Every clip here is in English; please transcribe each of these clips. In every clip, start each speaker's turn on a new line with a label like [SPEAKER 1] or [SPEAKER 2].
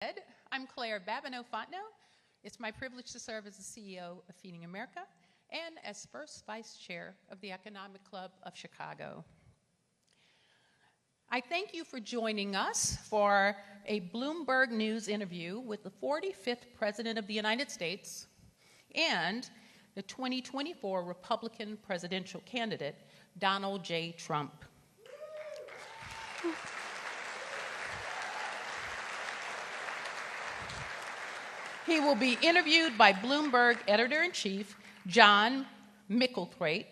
[SPEAKER 1] I'm Claire Babineau-Fontenot. It's my privilege to serve as the CEO of Feeding America and as first vice chair of the Economic Club of Chicago. I thank you for joining us for a Bloomberg News interview with the 45th President of the United States and the 2024 Republican presidential candidate, Donald J. Trump. He will be interviewed by Bloomberg editor-in-chief John Micklethwait.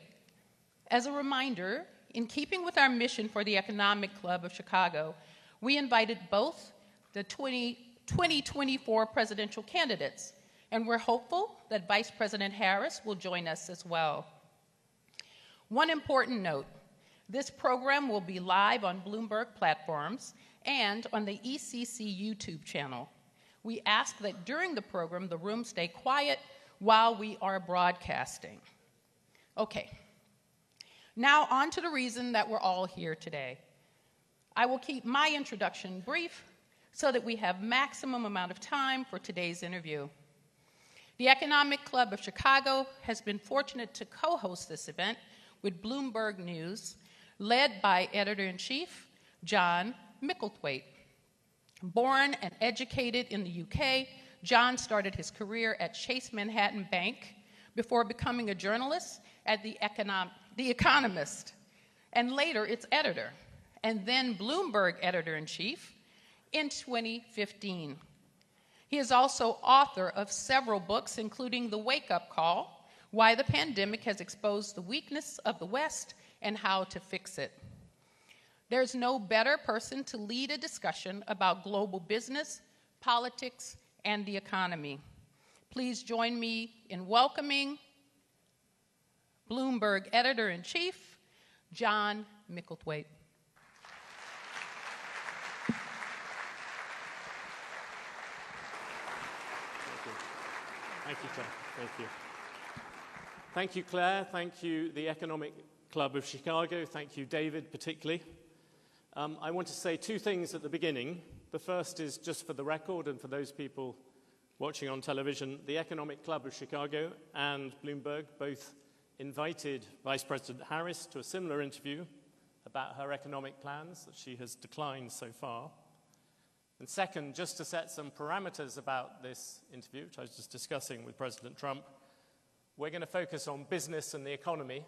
[SPEAKER 1] As a reminder, in keeping with our mission for the Economic Club of Chicago, we invited both the 2024 presidential candidates, and we're hopeful that Vice President Harris will join us as well. One important note, this program will be live on Bloomberg platforms and on the ECC YouTube channel. We ask that during the program, the room stay quiet while we are broadcasting. Okay, now on to the reason that we're all here today. I will keep my introduction brief so that we have maximum amount of time for today's interview. The Economic Club of Chicago has been fortunate to co-host this event with Bloomberg News, led by editor-in-chief John Micklethwait. Born and educated in the UK, John started his career at Chase Manhattan Bank before becoming a journalist at The Economist, and later its editor, and then Bloomberg editor-in-chief in 2015. He is also author of several books, including The Wake-Up Call, Why the Pandemic Has Exposed the Weakness of the West and How to Fix It. There's no better person to lead a discussion about global business, politics, and the economy. Please join me in welcoming Bloomberg editor-in-chief, John Micklethwait.
[SPEAKER 2] Thank you, Claire. Thank you. Thank you, Claire. Thank you, the Economic Club of Chicago. Thank you, David, particularly. I want to say two things at the beginning. The first is just for the record and for those people watching on television, the Economic Club of Chicago and Bloomberg both invited Vice President Harris to a similar interview about her economic plans that she has declined so far. And second, just to set some parameters about this interview, which I was just discussing with President Trump, we're going to focus on business and the economy.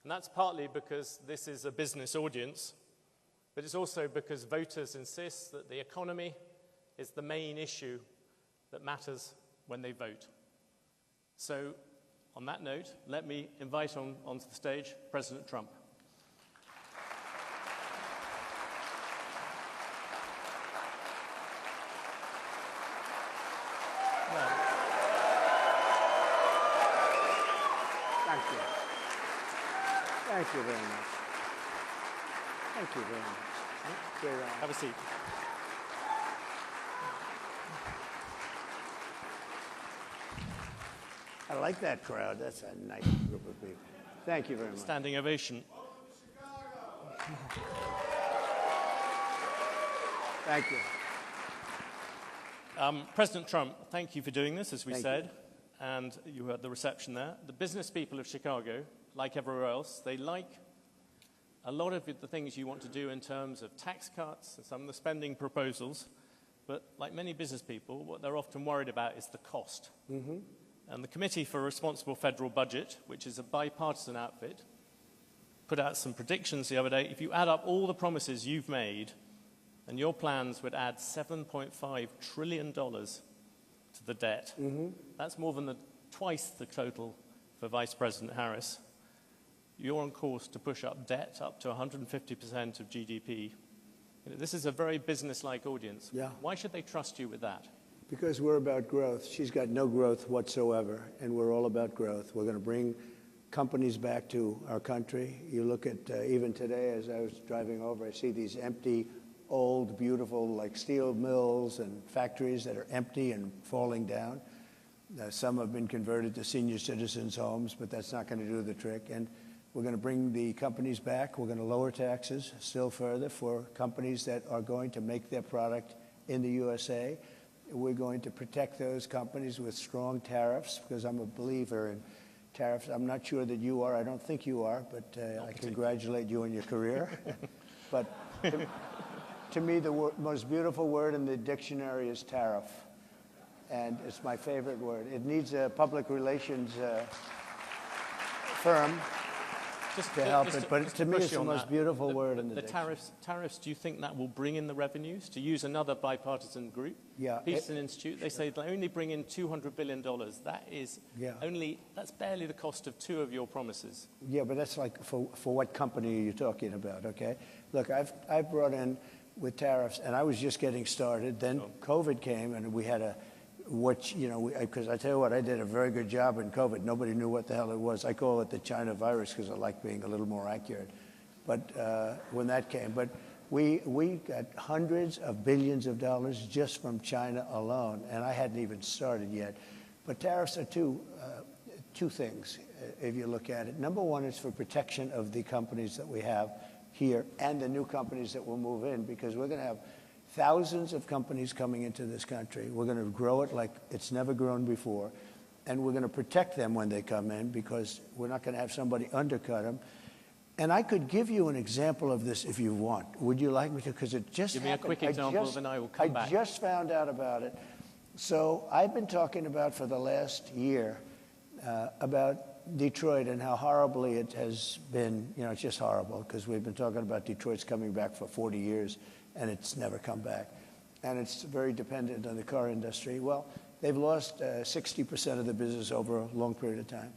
[SPEAKER 2] And that's partly because this is a business audience, but it's also because voters insist that the economy is the main issue that matters when they vote. So, on that note, let me invite onto the stage President Trump.
[SPEAKER 3] Thank you. Thank you very much. Thank you very much.
[SPEAKER 2] Have a seat.
[SPEAKER 3] I like that crowd. That's a nice group of people. Thank you very much.
[SPEAKER 2] Standing ovation.
[SPEAKER 3] Thank you.
[SPEAKER 2] President Trump, thank you for doing this, as we
[SPEAKER 3] Thank
[SPEAKER 2] said, and you heard the reception there. The business people of Chicago, like everywhere else, they like a lot of the things you want to do in terms of tax cuts and some of the spending proposals, but like many business people, what they're often worried about is the cost. Mm-hmm. And the Committee for a Responsible Federal Budget, which is a bipartisan outfit, put out some predictions the other day. If you add up all the promises you've made, and your plans would add $7.5 trillion to the debt. Mm-hmm. That's more than twice the total for Vice President Harris. You're on course to push up debt up to 150% of GDP. This is a very business-like audience.
[SPEAKER 3] Yeah.
[SPEAKER 2] Why should they trust you with that?
[SPEAKER 3] Because we're about growth. She's got no growth whatsoever, and we're all about growth. We're going to bring companies back to our country. You look at, even today, as I was driving over, I see these empty, old, beautiful, like steel mills and factories that are empty and falling down. Some have been converted to senior citizens' homes, but that's not going to do the trick. And we're going to bring the companies back. We're going to lower taxes still further for companies that are going to make their product in the USA. We're going to protect those companies with strong tariffs, because I'm a believer in tariffs. I'm not sure that you are. I don't think you are, but I congratulate you on your career. But to me, the most beautiful word in the dictionary is tariff. And it's my favorite word. It needs a public relations firm to help it. But to me, it's the most beautiful word in the dictionary.
[SPEAKER 2] Tariffs, do you think that will bring in the revenues? To use another bipartisan group,
[SPEAKER 3] Yeah,
[SPEAKER 2] Peterson Institute, they say they only bring in $200 billion. That is that's barely the cost of 2 of your promises.
[SPEAKER 3] Yeah, but that's like, for what company are you talking about, okay? Look, I've brought in with tariffs, and I was just getting started. Then COVID came, and we had because I tell you what, I did a very good job in COVID. Nobody knew what the hell it was. I call it the China virus because I like being a little more accurate. But when that came, but we got hundreds of billions of dollars just from China alone, and I hadn't even started yet. But tariffs are two things, if you look at it. Number one is for protection of the companies that we have here and the new companies that will move in, because we're going to have thousands of companies coming into this country. We're going to grow it like it's never grown before. And we're going to protect them when they come in, because we're not going to have somebody undercut them. And I could give you an example of this if you want. Would you like me to? Because it just
[SPEAKER 2] Give me a quick example, and I will come back.
[SPEAKER 3] I just found out about it. So I've been talking about for the last year about Detroit and how horribly it has been. It's just horrible, because we've been talking about Detroit's coming back for 40 years. And it's never come back. And it's very dependent on the car industry. Well, they've lost 60% of the business over a long period of time.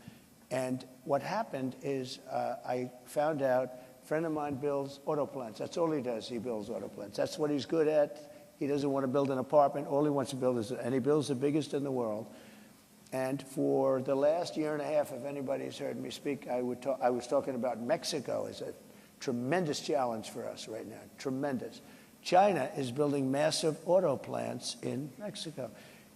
[SPEAKER 3] And what happened is I found out a friend of mine builds auto plants. That's all he does. He builds auto plants. That's what he's good at. He doesn't want to build an apartment. All he wants to build and he builds the biggest in the world. And for the last year and a half, if anybody's heard me speak, I was talking about Mexico as a tremendous challenge for us right now, tremendous. China is building massive auto plants in Mexico.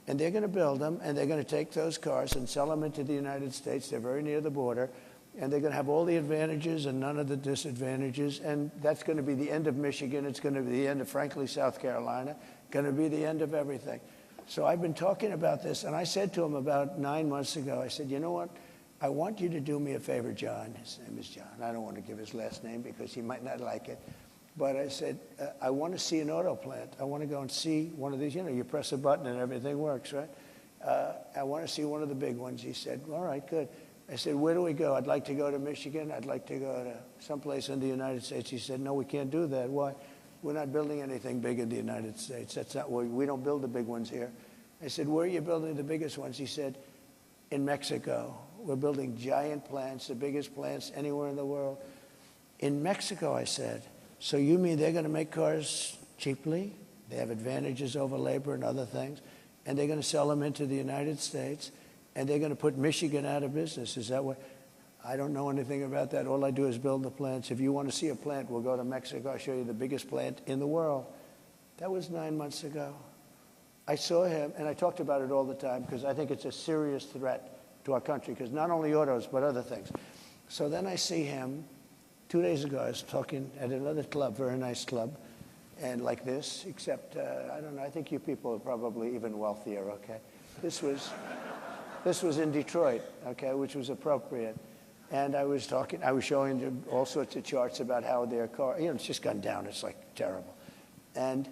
[SPEAKER 3] And they're going to build them, and they're going to take those cars and sell them into the United States. They're very near the border. And they're going to have all the advantages and none of the disadvantages. And that's going to be the end of Michigan. It's going to be the end of, frankly, South Carolina. Going to be the end of everything. So I've been talking about this, and I said to him about 9 months ago, I said, you know what? I want you to do me a favor, John. His name is John. I don't want to give his last name because he might not like it. But I said, I want to see an auto plant. I want to go and see one of these. You press a button and everything works, right? I want to see one of the big ones. He said, all right, good. I said, where do we go? I'd like to go to Michigan. I'd like to go to someplace in the United States. He said, no, we can't do that. Why? We're not building anything big in the United States. That's not where we don't build the big ones here. I said, where are you building the biggest ones? He said, in Mexico. We're building giant plants, the biggest plants anywhere in the world. In Mexico, I said, so you mean they're going to make cars cheaply? They have advantages over labor and other things, and they're going to sell them into the United States, and they're going to put Michigan out of business. Is that what? I don't know anything about that. All I do is build the plants. If you want to see a plant, we'll go to Mexico. I'll show you the biggest plant in the world. That was 9 months ago. I saw him, and I talked about it all the time because I think it's a serious threat to our country, because not only autos, but other things. So then I see him. 2 days ago, I was talking at another club, very nice club, and like this, except, I don't know, I think you people are probably even wealthier, okay? This was in Detroit, okay, which was appropriate. And I was showing them all sorts of charts about how their car, it's just gone down. It's like terrible. And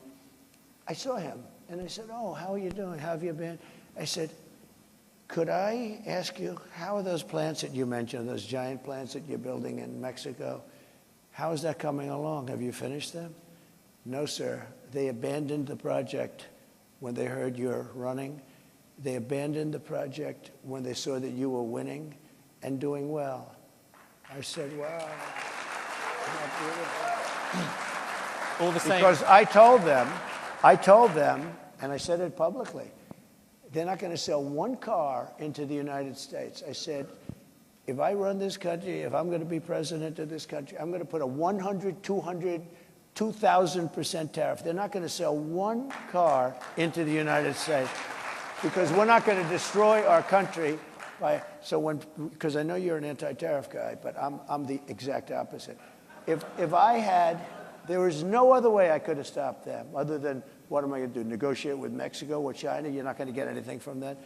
[SPEAKER 3] I saw him, and I said, oh, how are you doing? How have you been? I said, could I ask you, how are those plants that you mentioned, those giant plants that you're building in Mexico, how is that coming along? Have you finished them? No, sir. They abandoned the project when they heard you're running. They abandoned the project when they saw that you were winning and doing well. I said, wow, isn't that beautiful?
[SPEAKER 2] All the same.
[SPEAKER 3] Because I told them, and I said it publicly, they're not going to sell one car into the United States. I said, if I run this country, if I'm going to be president of this country, I'm going to put a 100, 200, 2,000% tariff. They're not going to sell one car into the United States because we're not going to destroy our country because I know you're an anti-tariff guy, but I'm the exact opposite. If I had, there was no other way I could have stopped them other than What am I going to do? Negotiate with Mexico or China? You're not going to get anything from that.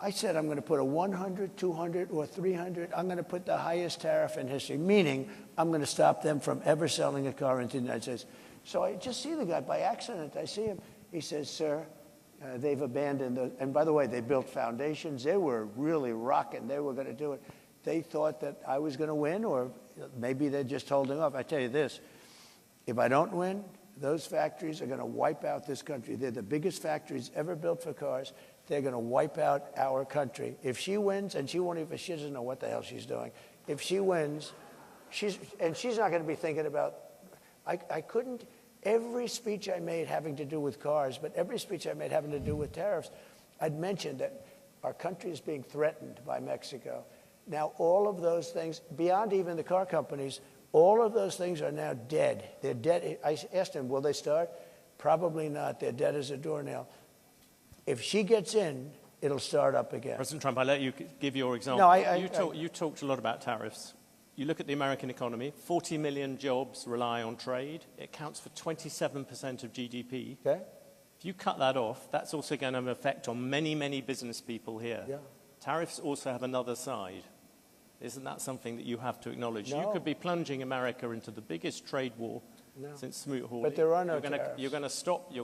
[SPEAKER 3] I said I'm going to put a 100, 200, or 300. I'm going to put the highest tariff in history, meaning I'm going to stop them from ever selling a car into the United States. So I just see the guy by accident. I see him. He says, sir, they've abandoned the, and by the way, they built foundations. They were really rocking. They were going to do it. They thought that I was going to win, or maybe they're just holding off. I tell you this, if I don't win, those factories are going to wipe out this country. They're the biggest factories ever built for cars. They're going to wipe out our country. If she wins, and she won't even, she doesn't know what the hell she's doing. If she wins, she's not going to be thinking about, I couldn't, every speech I made having to do with cars, but every speech I made having to do with tariffs, I'd mentioned that our country is being threatened by Mexico. Now, all of those things, beyond even the car companies, all of those things are now dead. They're dead. I asked him, will they start? Probably not. They're dead as a doornail. If she gets in, it'll start up again.
[SPEAKER 2] President Trump, I'll let you give your example.
[SPEAKER 3] No,
[SPEAKER 2] you talked a lot about tariffs. You look at the American economy, 40 million jobs rely on trade. It accounts for 27% of GDP.
[SPEAKER 3] Okay.
[SPEAKER 2] If you cut that off, that's also going to have an effect on many, many business people here.
[SPEAKER 3] Yeah.
[SPEAKER 2] Tariffs also have another side. Isn't that something that you have to acknowledge?
[SPEAKER 3] No.
[SPEAKER 2] You could be plunging America into the biggest trade war since Smoot-Hawley.
[SPEAKER 3] But there are no tariffs.
[SPEAKER 2] You're going to stop.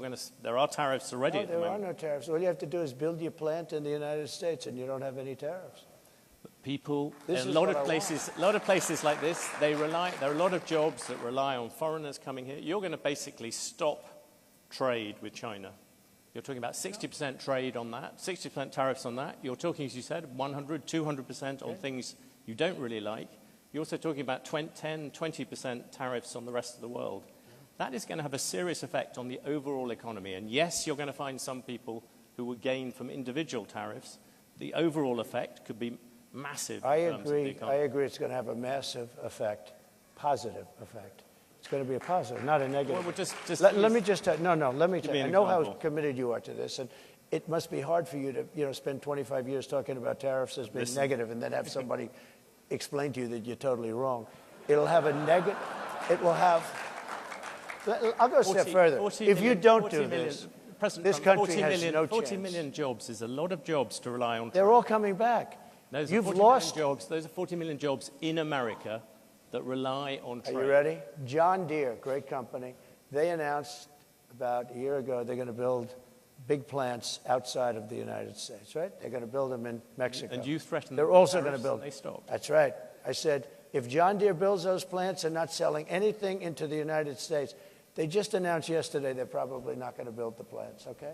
[SPEAKER 2] There are tariffs already at the moment.
[SPEAKER 3] There are no tariffs. All you have to do is build your plant in the United States, and you don't have any tariffs.
[SPEAKER 2] People, in a lot of places like this, there are a lot of jobs that rely on foreigners coming here. You're going to basically stop trade with China. You're talking about 60% trade on that, 60% tariffs on that. You're talking, as you said, 100, 200% on things you don't really like. You're also talking about 10, 20% tariffs on the rest of the world. That is going to have a serious effect on the overall economy. And yes, you're going to find some people who will gain from individual tariffs. The overall effect could be massive.
[SPEAKER 3] I agree. I agree. It's going to have a massive effect, positive effect. It's going to be a positive, not a negative.
[SPEAKER 2] Well,
[SPEAKER 3] let me just tell you. No, let me tell you. I know how
[SPEAKER 2] example.
[SPEAKER 3] committed you are to this, and it must be hard for you to, spend 25 years talking about tariffs as being negative, and then have somebody explain to you that you're totally wrong. It'll have a negative. It will have. I'll go a step further. If you don't do this, this country has no chance.
[SPEAKER 2] 40 million jobs is a lot of jobs to rely on.
[SPEAKER 3] They're all coming back. You've lost
[SPEAKER 2] jobs. Those are 40 million jobs in America that rely on trade.
[SPEAKER 3] Are you ready? John Deere, great company. They announced about a year ago they're going to build big plants outside of the United States, right? They're going to build them in Mexico.
[SPEAKER 2] And you threatened
[SPEAKER 3] they're also going to build.
[SPEAKER 2] They stopped.
[SPEAKER 3] That's right. I said, if John Deere builds those plants and not selling anything into the United States, they just announced yesterday they're probably not going to build the plants, okay?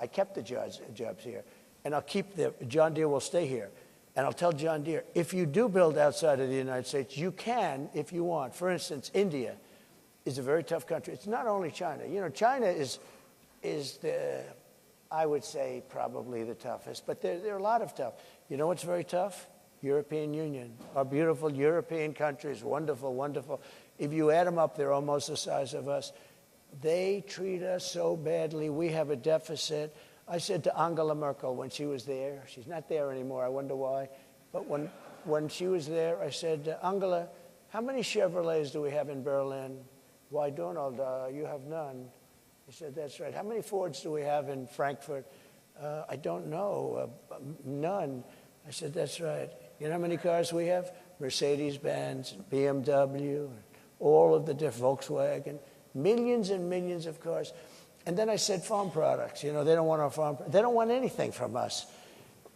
[SPEAKER 3] I kept the jobs here, and I'll keep John Deere will stay here. And I'll tell John Deere, if you do build outside of the United States, you can if you want. For instance, India is a very tough country. It's not only China. China is I would say, probably the toughest. But there are a lot of tough. You know what's very tough? European Union. Our beautiful European countries, wonderful, wonderful. If you add them up, they're almost the size of us. They treat us so badly. We have a deficit. I said to Angela Merkel when she was there, she's not there anymore, I wonder why, but when she was there, I said, Angela, how many Chevrolets do we have in Berlin? Why, Donald, you have none. He said, that's right. How many Fords do we have in Frankfurt? I don't know, none. I said, that's right. You know how many cars we have? Mercedes-Benz, BMW, all of the different Volkswagen, millions and millions of cars. And then I said farm products. They don't want our farm. They don't want anything from us.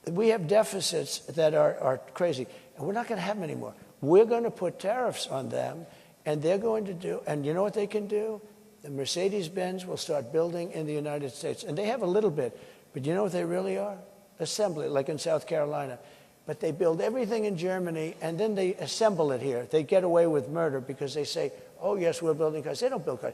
[SPEAKER 3] We have deficits that are crazy, and we're not going to have them anymore. We're going to put tariffs on them, and they're going to do. And you know what they can do? The Mercedes-Benz will start building in the United States, and they have a little bit. But you know what they really are? Assembly, like in South Carolina. But they build everything in Germany, and then they assemble it here. They get away with murder because they say, oh, yes, we're building cars. They don't build cars.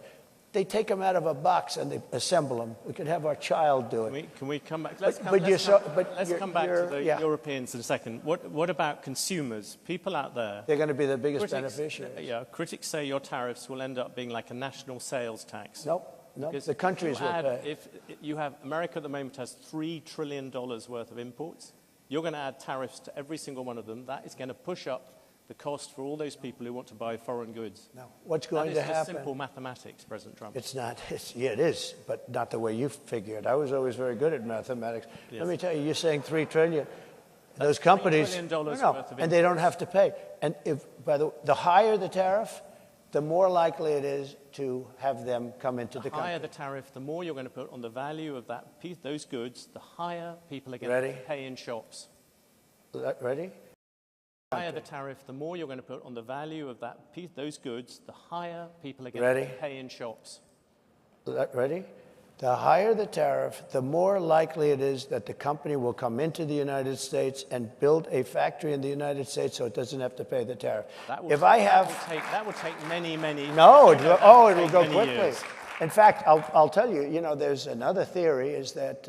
[SPEAKER 3] They take them out of a box and they assemble them. We could have our child do it.
[SPEAKER 2] Can we come back? Let's come back to the Europeans in a second. What about consumers? People out there.
[SPEAKER 3] They're going to be the biggest beneficiaries.
[SPEAKER 2] Yeah, critics say your tariffs will end up being like a national sales tax.
[SPEAKER 3] Nope. The countries will pay.
[SPEAKER 2] If you have America at the moment has $3 trillion worth of imports, you're going to add tariffs to every single one of them. That is going to push up the cost for all those people who want to buy foreign goods.
[SPEAKER 3] Now, what's going to
[SPEAKER 2] That is just
[SPEAKER 3] happen?
[SPEAKER 2] simple mathematics, President Trump.
[SPEAKER 3] It's not. Yeah, it is, but not the way you figure it. I was always very good at mathematics.
[SPEAKER 2] Yes.
[SPEAKER 3] Let me tell you, you're saying $3 trillion. Those companies,
[SPEAKER 2] $3 trillion worth of
[SPEAKER 3] and they don't
[SPEAKER 2] imports.
[SPEAKER 3] have to pay. And if, by the higher the tariff, the more likely it is to have them come into the
[SPEAKER 2] The higher
[SPEAKER 3] country.
[SPEAKER 2] the tariff, the more you're going to put on the value of that piece, those goods, the higher people are going to pay in shops.
[SPEAKER 3] Ready?
[SPEAKER 2] The higher the tariff, the more you're going to put on the value of that piece, those goods, the higher people are going to pay in shops.
[SPEAKER 3] Ready? The higher the tariff, the more likely it is that the company will come into the United States and build a factory in the United States so it doesn't have to pay the tariff.
[SPEAKER 2] That will that will take many.
[SPEAKER 3] No, it will
[SPEAKER 2] take
[SPEAKER 3] go
[SPEAKER 2] many
[SPEAKER 3] quickly.
[SPEAKER 2] years.
[SPEAKER 3] In fact, I'll tell you, you know, there's another theory is that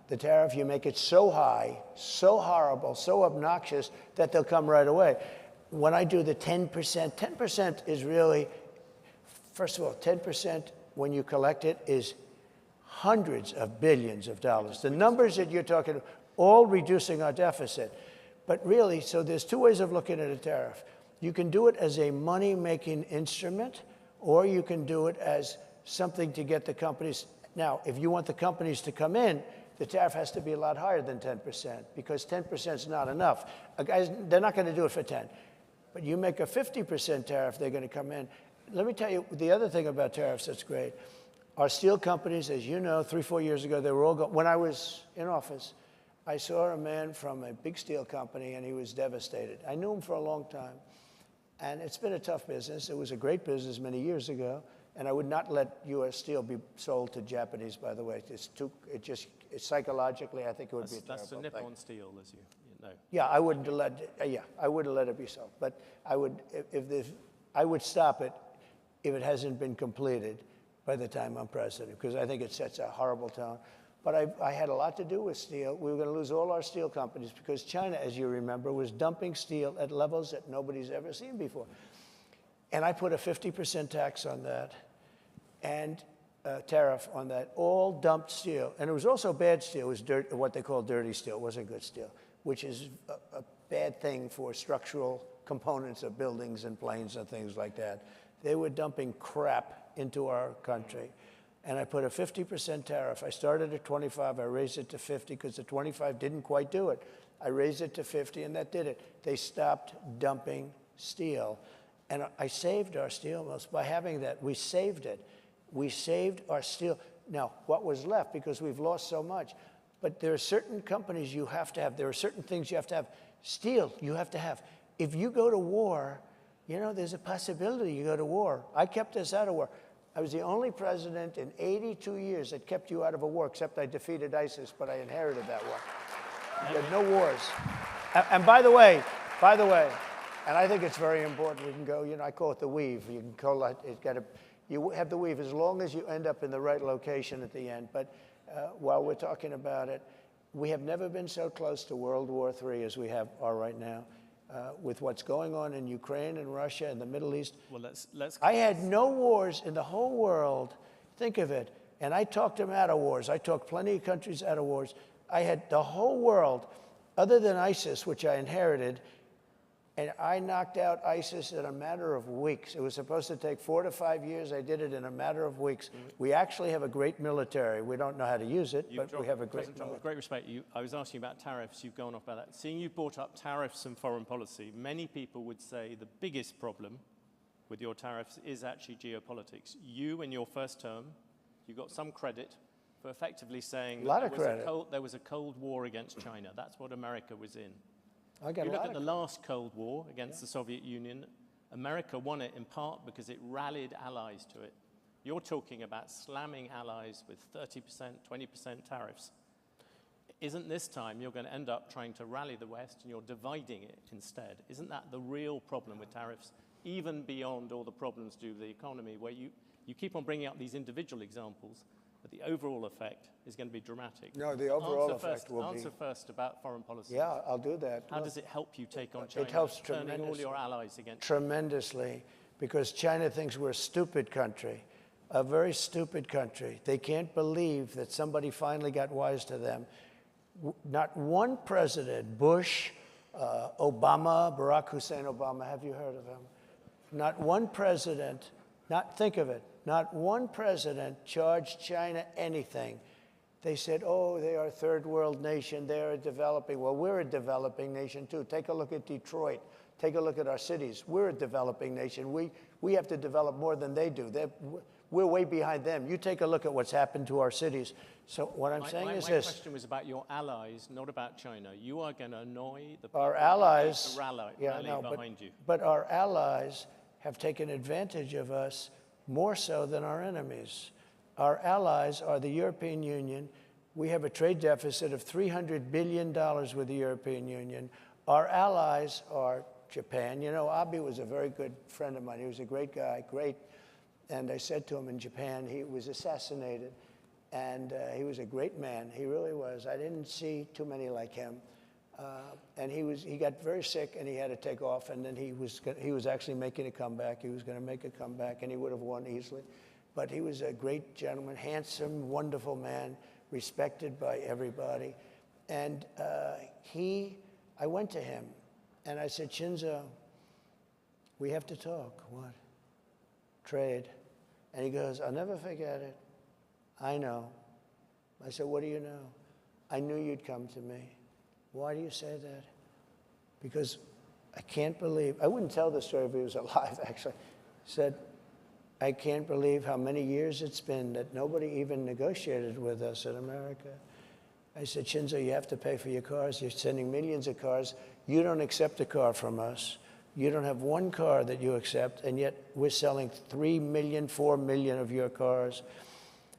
[SPEAKER 3] the tariff, you make it so high, so horrible, so obnoxious that they'll come right away. When I do the 10%, 10% is really, first of all, 10% when you collect it is hundreds of billions of dollars. The numbers that you're talking, all reducing our deficit. But really, so there's two ways of looking at a tariff. You can do it as a money-making instrument, or you can do it as something to get the companies. Now, if you want the companies to come in, the tariff has to be a lot higher than 10%, because 10% is not enough. Guys, they're not going to do it for 10. But you make a 50% tariff, they're going to come in. Let me tell you the other thing about tariffs that's great. Our steel companies, as you know, 3-4 years ago, they were all going. When I was in office, I saw a man from a big steel company, and he was devastated. I knew him for a long time. And it's been a tough business. It was a great business many years ago. And I would not let U.S. steel be sold to Japanese, by the way. Psychologically, I think it would be a terrible thing.
[SPEAKER 2] That's the Nippon steel, as you know.
[SPEAKER 3] Yeah, I wouldn't have let it be sold. But I would stop it if it hasn't been completed by the time I'm president, because I think it sets a horrible tone. But I had a lot to do with steel. We were going to lose all our steel companies because China, as you remember, was dumping steel at levels that nobody's ever seen before. And I put a 50% tax on that and a tariff on that, all dumped steel. And it was also bad steel. It was what they call dirty steel. It wasn't good steel, which is a bad thing for structural components of buildings and planes and things like that. They were dumping crap into our country. And I put a 50% tariff. I started at 25, I raised it to 50 because the 25 didn't quite do it. I raised it to 50 and that did it. They stopped dumping steel. And I saved our steel mills by having that. We saved it. We saved our steel. Now, what was left, because we've lost so much, but there are certain companies you have to have. There are certain things you have to have. Steel, you have to have. If you go to war, you know, there's a possibility you go to war. I kept us out of war. I was the only president in 82 years that kept you out of a war, except I defeated ISIS, but I inherited that war. You had no wars. And by the way, and I think it's very important, we can go, you know, I call it the weave. You can call it, you have the weave as long as you end up in the right location at the end. But while we're talking about it, we have never been so close to World War III as we are right now. With what's going on in Ukraine and Russia and the Middle East.
[SPEAKER 2] Well, let's.
[SPEAKER 3] I had no wars in the whole world. Think of it. And I talked them out of wars. I talked plenty of countries out of wars. I had the whole world, other than ISIS, which I inherited, and I knocked out ISIS in a matter of weeks. It was supposed to take 4 to 5 years. I did it in a matter of weeks. We actually have a great military. We don't know how to use it, but we have a great military.
[SPEAKER 2] With great respect, I was asking about tariffs. You've gone off about that. Seeing you brought up tariffs and foreign policy, many people would say the biggest problem with your tariffs is actually geopolitics. You, in your first term, you got some credit for effectively saying there was a Cold War against China. That's what America was in. You look at the last Cold War against the Soviet Union, America won it in part because it rallied allies to it. You're talking about slamming allies with 30%, 20% tariffs. Isn't this time you're going to end up trying to rally the West and you're dividing it instead? Isn't that the real problem with tariffs, even beyond all the problems due to the economy, where you keep on bringing up these individual examples, but the overall effect is going to be dramatic?
[SPEAKER 3] No, the overall effect will be...
[SPEAKER 2] Answer first about foreign policy.
[SPEAKER 3] Yeah, I'll do that.
[SPEAKER 2] How does it help you take on China?
[SPEAKER 3] It helps
[SPEAKER 2] turning all your allies against you?
[SPEAKER 3] Tremendously, because China thinks we're a stupid country, a very stupid country. They can't believe that somebody finally got wise to them. Not one president, Bush, Obama, Barack Hussein Obama, have you heard of him? Not one president, think of it, not one president charged China anything. They said, oh, they are a third world nation, they are developing. Well, we're a developing nation too. Take a look at Detroit. Take a look at our cities. We're a developing nation. We have to develop more than they do. We're way behind them. You take a look at what's happened to our cities. So what I'm saying is this.
[SPEAKER 2] My question was about your allies, not about China. You are going to annoy the people
[SPEAKER 3] our allies,
[SPEAKER 2] to rally behind you.
[SPEAKER 3] But our allies have taken advantage of us more so than our enemies. Our allies are the European Union. We have a trade deficit of $300 billion with the European Union. Our allies are Japan. You know, Abe was a very good friend of mine. He was a great guy, great. And I said to him in Japan, he was assassinated. And he was a great man. He really was. I didn't see too many like him. And he got very sick, and he had to take off. And then he was actually making a comeback. He was going to make a comeback, and he would have won easily. But he was a great gentleman, handsome, wonderful man, respected by everybody. And I went to him, and I said, Shinzo, we have to talk. What? Trade. And he goes, I'll never forget it. I know. I said, what do you know? I knew you'd come to me. Why do you say that? Because I can't believe, I wouldn't tell the story if he was alive, actually. He said, I can't believe how many years it's been that nobody even negotiated with us in America. I said, Shinzo, you have to pay for your cars. You're sending millions of cars. You don't accept a car from us. You don't have one car that you accept, and yet we're selling 3 million, 4 million of your cars.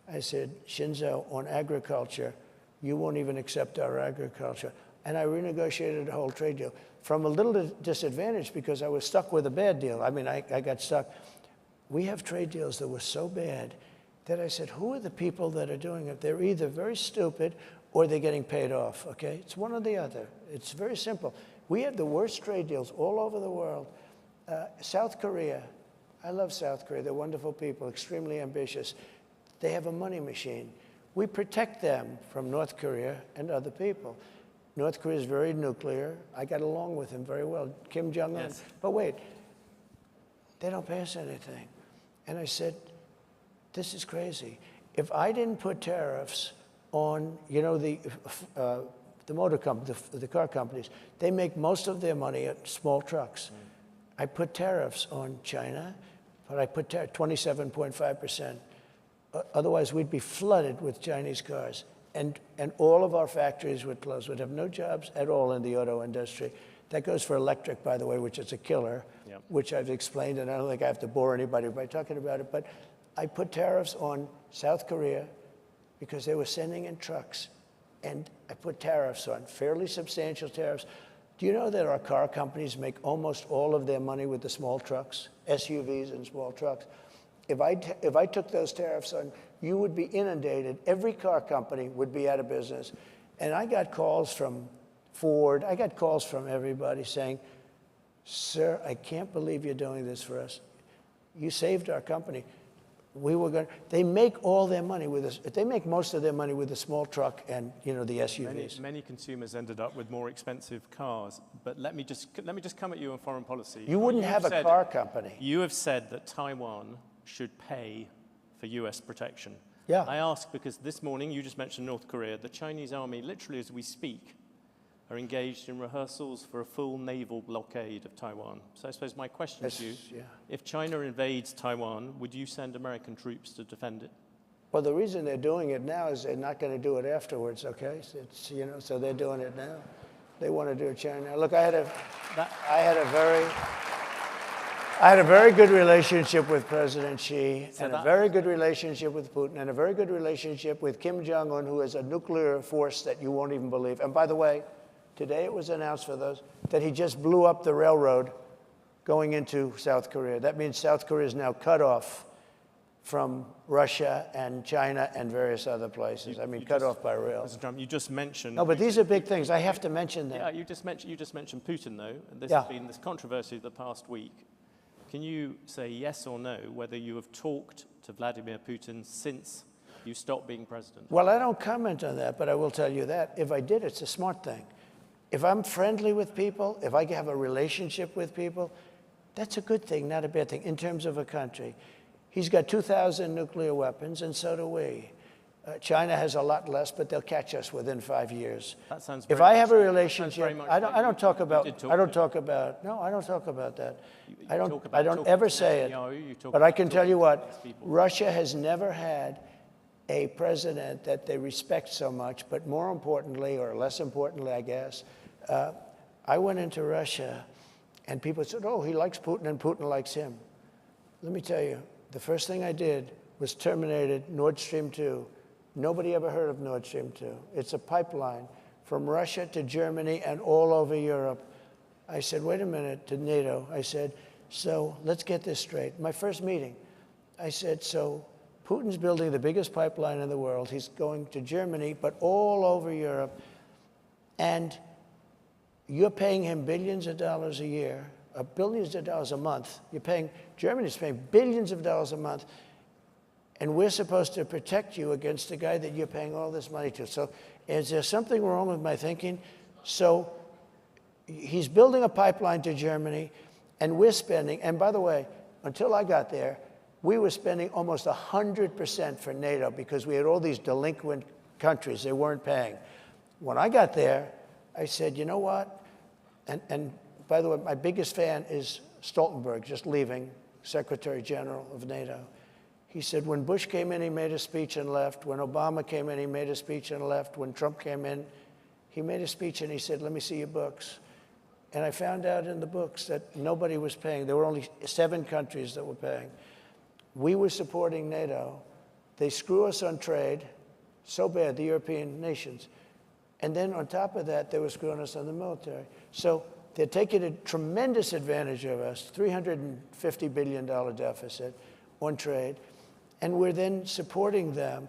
[SPEAKER 3] I said, Shinzo, on agriculture, you won't even accept our agriculture. And I renegotiated the whole trade deal from a little disadvantage because I was stuck with a bad deal. I mean, I got stuck. We have trade deals that were so bad that I said, who are the people that are doing it? They're either very stupid or they're getting paid off, okay? It's one or the other. It's very simple. We have the worst trade deals all over the world. South Korea, I love South Korea. They're wonderful people, extremely ambitious. They have a money machine. We protect them from North Korea and other people. North Korea is very nuclear. I got along with him very well, Kim Jong-un.
[SPEAKER 2] Yes.
[SPEAKER 3] But wait, they don't pay us anything. And I said, this is crazy. If I didn't put tariffs on, you know, the motor companies, the car companies, they make most of their money at small trucks. I put tariffs on China, but I put 27.5%. Otherwise, we'd be flooded with Chinese cars. And all of our factories would close. We'd have no jobs at all in the auto industry. That goes for electric, by the way, which is a killer,
[SPEAKER 2] yep.
[SPEAKER 3] Which I've explained, and I don't think I have to bore anybody by talking about it. But I put tariffs on South Korea because they were sending in trucks. And I put tariffs on, fairly substantial tariffs. Do you know that our car companies make almost all of their money with the small trucks, SUVs and small trucks? If I took those tariffs on, you would be inundated. Every car company would be out of business. And I got calls from Ford. I got calls from everybody saying, sir, I can't believe you're doing this for us. You saved our company. They make all their money with us. They make most of their money with the small truck and, you know, the SUVs.
[SPEAKER 2] Many consumers ended up with more expensive cars. But let me just come at you on foreign policy.
[SPEAKER 3] You wouldn't have a car company.
[SPEAKER 2] You have said that Taiwan should pay for US protection.
[SPEAKER 3] Yeah.
[SPEAKER 2] I ask because this morning, you just mentioned North Korea. The Chinese army, literally as we speak, are engaged in rehearsals for a full naval blockade of Taiwan. So I suppose my question to you, if China invades Taiwan, would you send American troops to defend it?
[SPEAKER 3] Well, the reason they're doing it now is they're not going to do it afterwards, okay? It's, you know, so they're doing it now. They want to do it China. Look, I had a very good relationship with President Xi, and a very good relationship with Putin, and a very good relationship with Kim Jong-un, who is a nuclear force that you won't even believe. And by the way, today it was announced for those that he just blew up the railroad going into South Korea. That means South Korea is now cut off from Russia and China and various other places. Cut off by rail.
[SPEAKER 2] Mr. Trump, you just mentioned...
[SPEAKER 3] No, but these are big things. I have to mention them.
[SPEAKER 2] Yeah, you just mentioned Putin, though. And this has been this controversy of the past week. Can you say yes or no whether you have talked to Vladimir Putin since you stopped being president?
[SPEAKER 3] Well, I don't comment on that, but I will tell you that. If I did, it's a smart thing. If I'm friendly with people, if I have a relationship with people, that's a good thing, not a bad thing, in terms of a country. He's got 2,000 nuclear weapons, and so do we. China has a lot less, but they'll catch us within 5 years.
[SPEAKER 2] That sounds
[SPEAKER 3] If
[SPEAKER 2] very
[SPEAKER 3] I have a
[SPEAKER 2] much-
[SPEAKER 3] relationship,
[SPEAKER 2] sounds very much
[SPEAKER 3] I don't
[SPEAKER 2] like
[SPEAKER 3] talk
[SPEAKER 2] you
[SPEAKER 3] about,
[SPEAKER 2] did talk
[SPEAKER 3] I don't
[SPEAKER 2] to-
[SPEAKER 3] talk about, no, I don't talk about that.
[SPEAKER 2] You
[SPEAKER 3] I don't,
[SPEAKER 2] talk
[SPEAKER 3] I
[SPEAKER 2] about
[SPEAKER 3] don't
[SPEAKER 2] talking
[SPEAKER 3] ever
[SPEAKER 2] to
[SPEAKER 3] say it.
[SPEAKER 2] Netanyahu, you talk
[SPEAKER 3] But I
[SPEAKER 2] about
[SPEAKER 3] can tell
[SPEAKER 2] talking
[SPEAKER 3] you
[SPEAKER 2] to
[SPEAKER 3] what,
[SPEAKER 2] these people.
[SPEAKER 3] Russia has never had a president that they respect so much, but more importantly, or less importantly, I guess, I went into Russia and people said, oh, he likes Putin and Putin likes him. Let me tell you, the first thing I did was terminated Nord Stream 2. Nobody ever heard of Nord Stream 2. It's a pipeline from Russia to Germany and all over Europe. I said, wait a minute, to NATO. I said, so let's get this straight. My first meeting, I said, so Putin's building the biggest pipeline in the world. He's going to Germany, but all over Europe. And you're paying him billions of dollars a year, billions of dollars a month. Germany's paying billions of dollars a month. And we're supposed to protect you against the guy that you're paying all this money to. So is there something wrong with my thinking? So he's building a pipeline to Germany, and we're spending, and by the way, until I got there, we were spending almost 100% for NATO because we had all these delinquent countries. They weren't paying. When I got there, I said, you know what? And by the way, my biggest fan is Stoltenberg, just leaving, Secretary General of NATO. He said, when Bush came in, he made a speech and left. When Obama came in, he made a speech and left. When Trump came in, he made a speech and he said, let me see your books. And I found out in the books that nobody was paying. There were only 7 countries that were paying. We were supporting NATO. They screw us on trade, so bad, the European nations. And then on top of that, they were screwing us on the military. So they're taking a tremendous advantage of us, $350 billion deficit on trade. And we're then supporting them.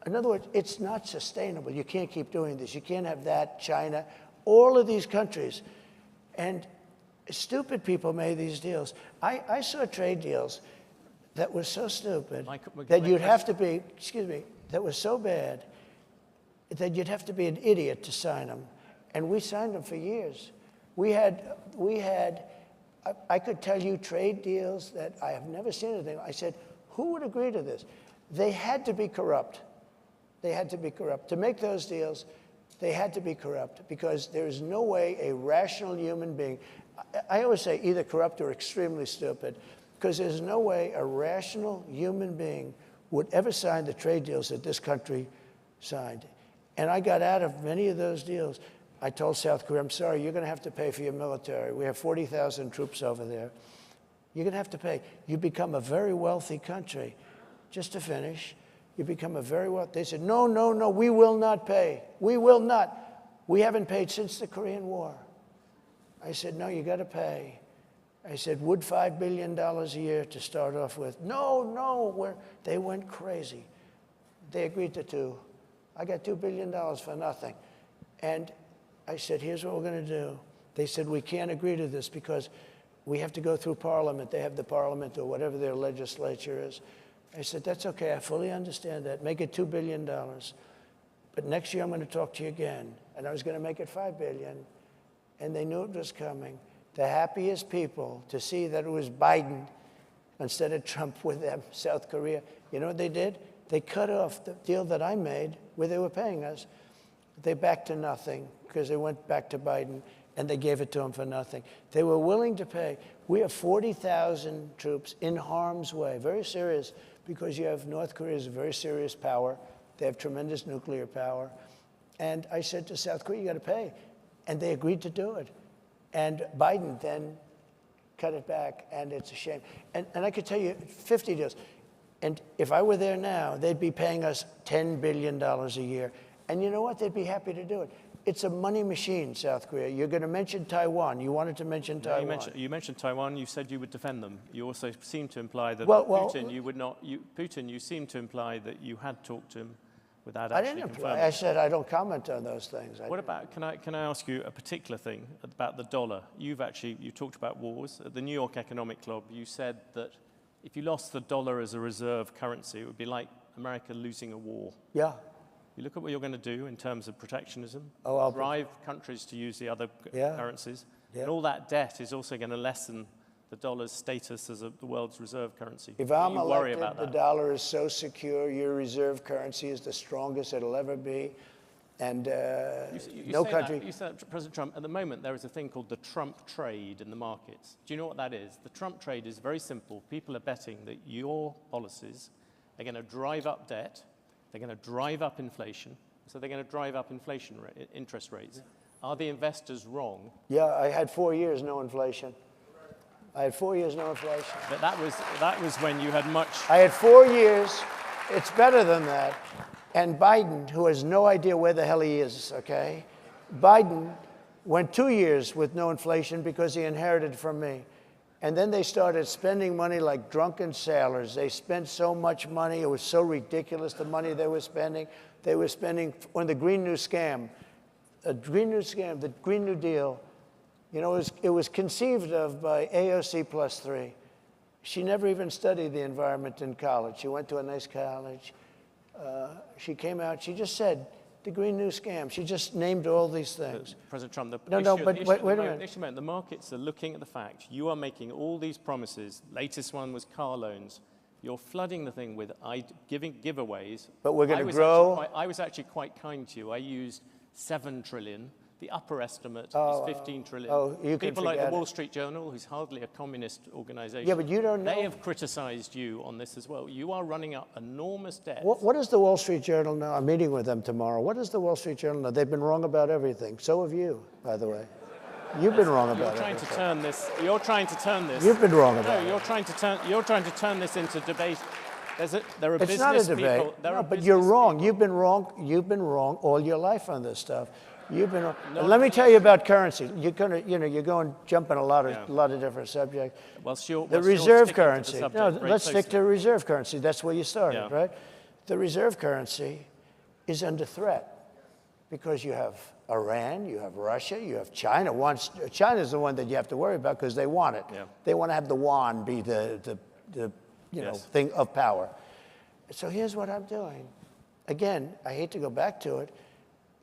[SPEAKER 3] In other words, it's not sustainable. You can't keep doing this. You can't have that, China, all of these countries. And stupid people made these deals. I saw trade deals that were so stupid that you'd have to be, that was so bad that you'd have to be an idiot to sign them. And we signed them for years. I could tell you trade deals that I have never seen anything. I said, who would agree to this? They had to be corrupt. They had to be corrupt. To make those deals, they had to be corrupt because there is no way a rational human being, I always say either corrupt or extremely stupid, because there's no way a rational human being would ever sign the trade deals that this country signed. And I got out of many of those deals. I told South Korea, I'm sorry, you're going to have to pay for your military. We have 40,000 troops over there. You're going to have to pay. You become a very wealthy country. Just to finish, you become a very wealthy. They said, no, no, no, we will not pay. We will not. We haven't paid since the Korean War. I said, no, you got to pay. I said, would $5 billion a year to start off with? No, no. They went crazy. They agreed to 2. I got $2 billion for nothing. And I said, here's what we're going to do. They said, we can't agree to this because we have to go through Parliament. They have the Parliament or whatever their legislature is. I said, that's okay. I fully understand that. Make it $2 billion. But next year I'm going to talk to you again. And I was going to make it $5 billion. And they knew it was coming. The happiest people to see that it was Biden instead of Trump with them, South Korea. You know what they did? They cut off the deal that I made where they were paying us. They backed to nothing because they went back to Biden and they gave it to him for nothing. They were willing to pay. We have 40,000 troops in harm's way, very serious, because you have North Korea is a very serious power. They have tremendous nuclear power. And I said to South Korea, you got to pay. And they agreed to do it. And Biden then cut it back, and it's a shame. And I could tell you 50 deals. And if I were there now, they'd be paying us $10 billion a year. And you know what? They'd be happy to do it. It's a money machine, South Korea. You're going to mention Taiwan. You wanted to mention Taiwan.
[SPEAKER 2] You mentioned Taiwan. You said you would defend them. You also seemed to imply that Putin, you would not. Putin, you seemed to imply that you had talked to him without actually confirming.
[SPEAKER 3] I didn't imply. I said I don't comment on those things.
[SPEAKER 2] What about? Can I ask you a particular thing about the dollar? You talked about wars at the New York Economic Club. You said that if you lost the dollar as a reserve currency, it would be like America losing a war.
[SPEAKER 3] Yeah.
[SPEAKER 2] You look at what you're going to do in terms of protectionism,
[SPEAKER 3] I'll
[SPEAKER 2] drive countries to use the other
[SPEAKER 3] Yeah.
[SPEAKER 2] currencies,
[SPEAKER 3] Yeah.
[SPEAKER 2] and all that debt is also going to lessen the dollar's status as the world's reserve currency.
[SPEAKER 3] If
[SPEAKER 2] Don't
[SPEAKER 3] I'm
[SPEAKER 2] you worry
[SPEAKER 3] elected,
[SPEAKER 2] about
[SPEAKER 3] the
[SPEAKER 2] that.
[SPEAKER 3] dollar is so secure, your reserve currency is the strongest it'll ever be. And no
[SPEAKER 2] say
[SPEAKER 3] country.
[SPEAKER 2] That, you said that, President Trump, at the moment there is a thing called the Trump trade in the markets. Do you know what that is? The Trump trade is very simple. People are betting that your policies are going to drive up debt, they're going to drive up inflation, so they're going to drive up interest rates. Yeah. Are the investors wrong?
[SPEAKER 3] Yeah, I had 4 years no inflation. I had 4 years no inflation.
[SPEAKER 2] But that was when you had much.
[SPEAKER 3] I had 4 years. It's better than that. And Biden, who has no idea where the hell he is, okay? Biden went 2 years with no inflation because he inherited from me. And then they started spending money like drunken sailors. They spent so much money. It was so ridiculous, the money they were spending. They were spending on the Green New Scam. The Green New Deal. You know, it was conceived of by AOC +3. She never even studied the environment in college. She went to a nice college. She came out, she just said, the Green New Scam. She just named all these things.
[SPEAKER 2] President Trump,
[SPEAKER 3] wait a minute.
[SPEAKER 2] The markets are looking at the fact you are making all these promises. Latest one was car loans. You're flooding the thing with giveaways.
[SPEAKER 3] But we're going to grow.
[SPEAKER 2] I was actually quite kind to you. I used 7 trillion. The upper estimate is 15 trillion. People like the Wall Street Journal, who's hardly a communist organization.
[SPEAKER 3] Yeah, but you don't know.
[SPEAKER 2] They have criticized you on this as well. You are running up enormous debt.
[SPEAKER 3] What does the Wall Street Journal know? I'm meeting with them tomorrow. What does the Wall Street Journal know? They've been wrong about everything. So have you, by the way. You've been wrong about everything.
[SPEAKER 2] You're trying to turn this.
[SPEAKER 3] You've been wrong about it.
[SPEAKER 2] No, you're trying to turn this into debate. There are
[SPEAKER 3] it's not a debate.
[SPEAKER 2] People,
[SPEAKER 3] no, but you're wrong. You've been wrong. You've been wrong all your life on this stuff. You've been. Let me tell you about currency. You're going jumping a lot of different subjects. The reserve currency. Let's stick to reserve currency. That's where you started, right? The reserve currency is under threat because you have Iran, you have Russia, you have China. China's the one that you have to worry about because they want it. Yeah. They want to have the yuan be the thing of power. So here's what I'm doing. Again, I hate to go back to it.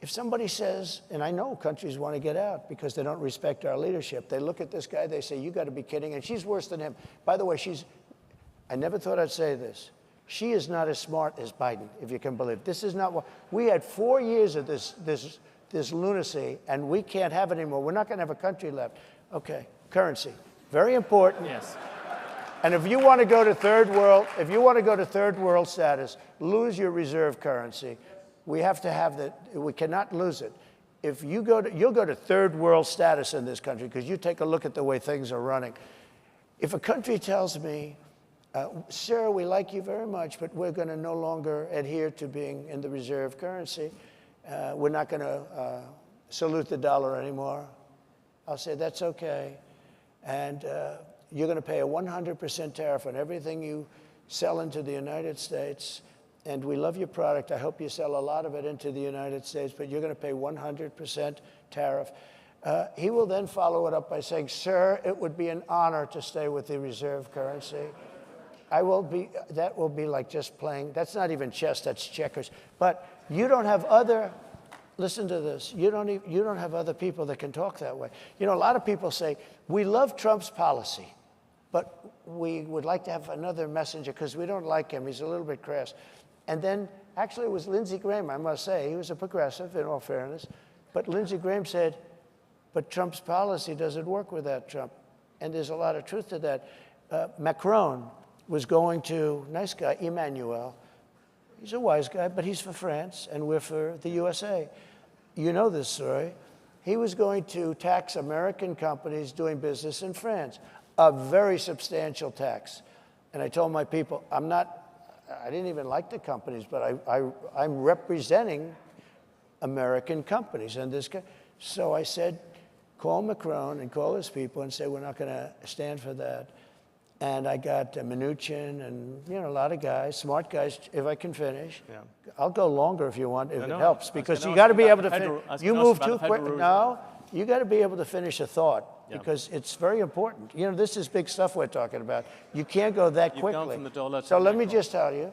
[SPEAKER 3] If somebody says, and I know countries want to get out because they don't respect our leadership, they look at this guy, they say, you got to be kidding, and she's worse than him. By the way, I never thought I'd say this. She is not as smart as Biden, if you can believe it. This is not what, we had 4 years of this lunacy, and we can't have it anymore. We're not going to have a country left. Okay, currency, very important.
[SPEAKER 2] Yes.
[SPEAKER 3] And if you want to go to third world status, lose your reserve currency. We have to have that. We cannot lose it. If you'll go to third world status in this country because you take a look at the way things are running. If a country tells me, sir, we like you very much, but we're going to no longer adhere to being in the reserve currency. We're not going to salute the dollar anymore. I'll say that's okay. And you're going to pay a 100% tariff on everything you sell into the United States. And we love your product. I hope you sell a lot of it into the United States, but you're going to pay 100% tariff. He will then follow it up by saying, sir, it would be an honor to stay with the reserve currency. That will be like just playing. That's not even chess, that's checkers. But you don't have listen to this, you don't have other people that can talk that way. You know, a lot of people say, we love Trump's policy, but we would like to have another messenger because we don't like him. He's a little bit crass. And then, actually, it was Lindsey Graham, I must say. He was a progressive, in all fairness. But Lindsey Graham said, but Trump's policy doesn't work without Trump. And there's a lot of truth to that. Macron was going to, nice guy, Emmanuel. He's a wise guy, but he's for France, and we're for the USA. You know this story. He was going to tax American companies doing business in France, a very substantial tax. And I told my people, I didn't even like the companies, but I'm representing American companies. So I said, call Macron and call his people and say, we're not going to stand for that. And I got Mnuchin and a lot of guys, smart guys, if I can finish. Yeah. I'll go longer if you want, if it helps, because you got to be able to finish. You move too quick. No, you got to be able to finish a thought because it's very important. This is big stuff we're talking about. You can't go that quickly.
[SPEAKER 2] Gone from the dollar to
[SPEAKER 3] so let me just tell you.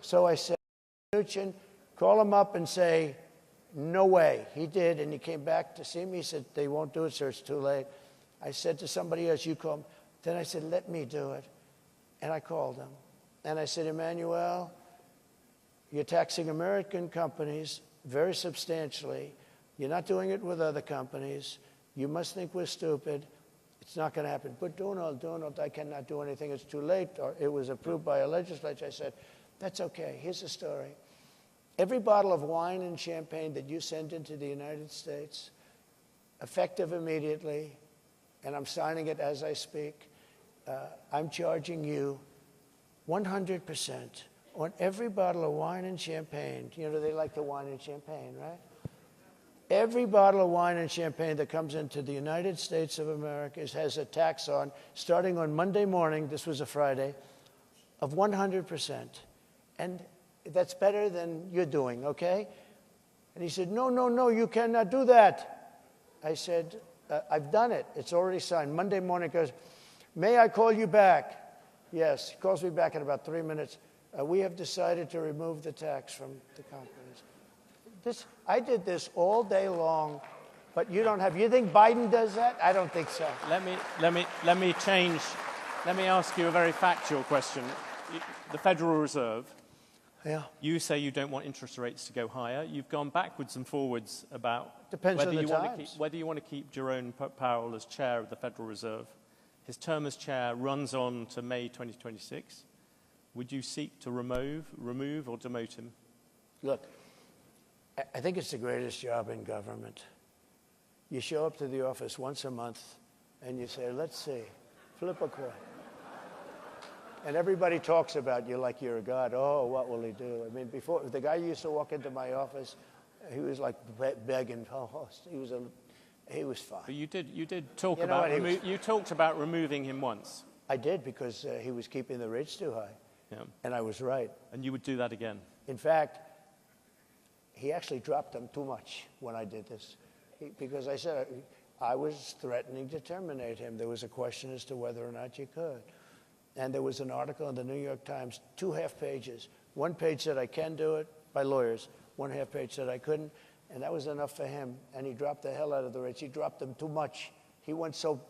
[SPEAKER 3] So I said, Mnuchin, call him up and say, no way. He did, and he came back to see me. He said, they won't do it, sir, it's too late. I said to somebody else, you call him. Then I said, let me do it. And I called him. And I said, Emmanuel, you're taxing American companies very substantially. You're not doing it with other companies. You must think we're stupid. It's not going to happen. But Donald, I cannot do anything. It's too late. Or it was approved by a legislature. I said, that's okay. Here's the story. Every bottle of wine and champagne that you send into the United States, effective immediately, and I'm signing it as I speak, I'm charging you 100% on every bottle of wine and champagne. You know, they like the wine and champagne, right? Every bottle of wine and champagne that comes into the United States of America has a tax on, starting on Monday morning, this was a Friday, of 100%. And that's better than you're doing, okay? And he said, no, you cannot do that. I said, I've done it. It's already signed. Monday morning, he goes, may I call you back? Yes. He calls me back in about 3 minutes. We have decided to remove the tax from the companies. I did this all day long, but you don't have. You think Biden does that? I don't think so.
[SPEAKER 2] Let me change. Let me ask you a very factual question. The Federal Reserve.
[SPEAKER 3] Yeah.
[SPEAKER 2] You say you don't want interest rates to go higher. You've gone backwards and forwards about
[SPEAKER 3] Depends
[SPEAKER 2] whether
[SPEAKER 3] on the
[SPEAKER 2] you want to
[SPEAKER 3] times.
[SPEAKER 2] whether you want to keep Jerome Powell as chair of the Federal Reserve. His term as chair runs on to May 2026. Would you seek to remove or demote him?
[SPEAKER 3] Look, I think it's the greatest job in government. You show up to the office once a month and you say, let's see, flip a coin. And everybody talks about you like you're a god. Oh, what will he do? I mean, before, the guy used to walk into my office, he was like begging. Oh, he was fine.
[SPEAKER 2] But you did talk
[SPEAKER 3] You know
[SPEAKER 2] about,
[SPEAKER 3] what,
[SPEAKER 2] you talked about removing him once.
[SPEAKER 3] I did, because he was keeping the rates too high.
[SPEAKER 2] Yeah.
[SPEAKER 3] And I was right.
[SPEAKER 2] And you would do that again?
[SPEAKER 3] In fact, he actually dropped them too much when I did this. Because I said I was threatening to terminate him. There was a question as to whether or not you could. And there was an article in the New York Times, 2 half pages. 1 page said I can do it by lawyers. 1 half page said I couldn't. And that was enough for him. And he dropped the hell out of the rates. He dropped them too much. He went so,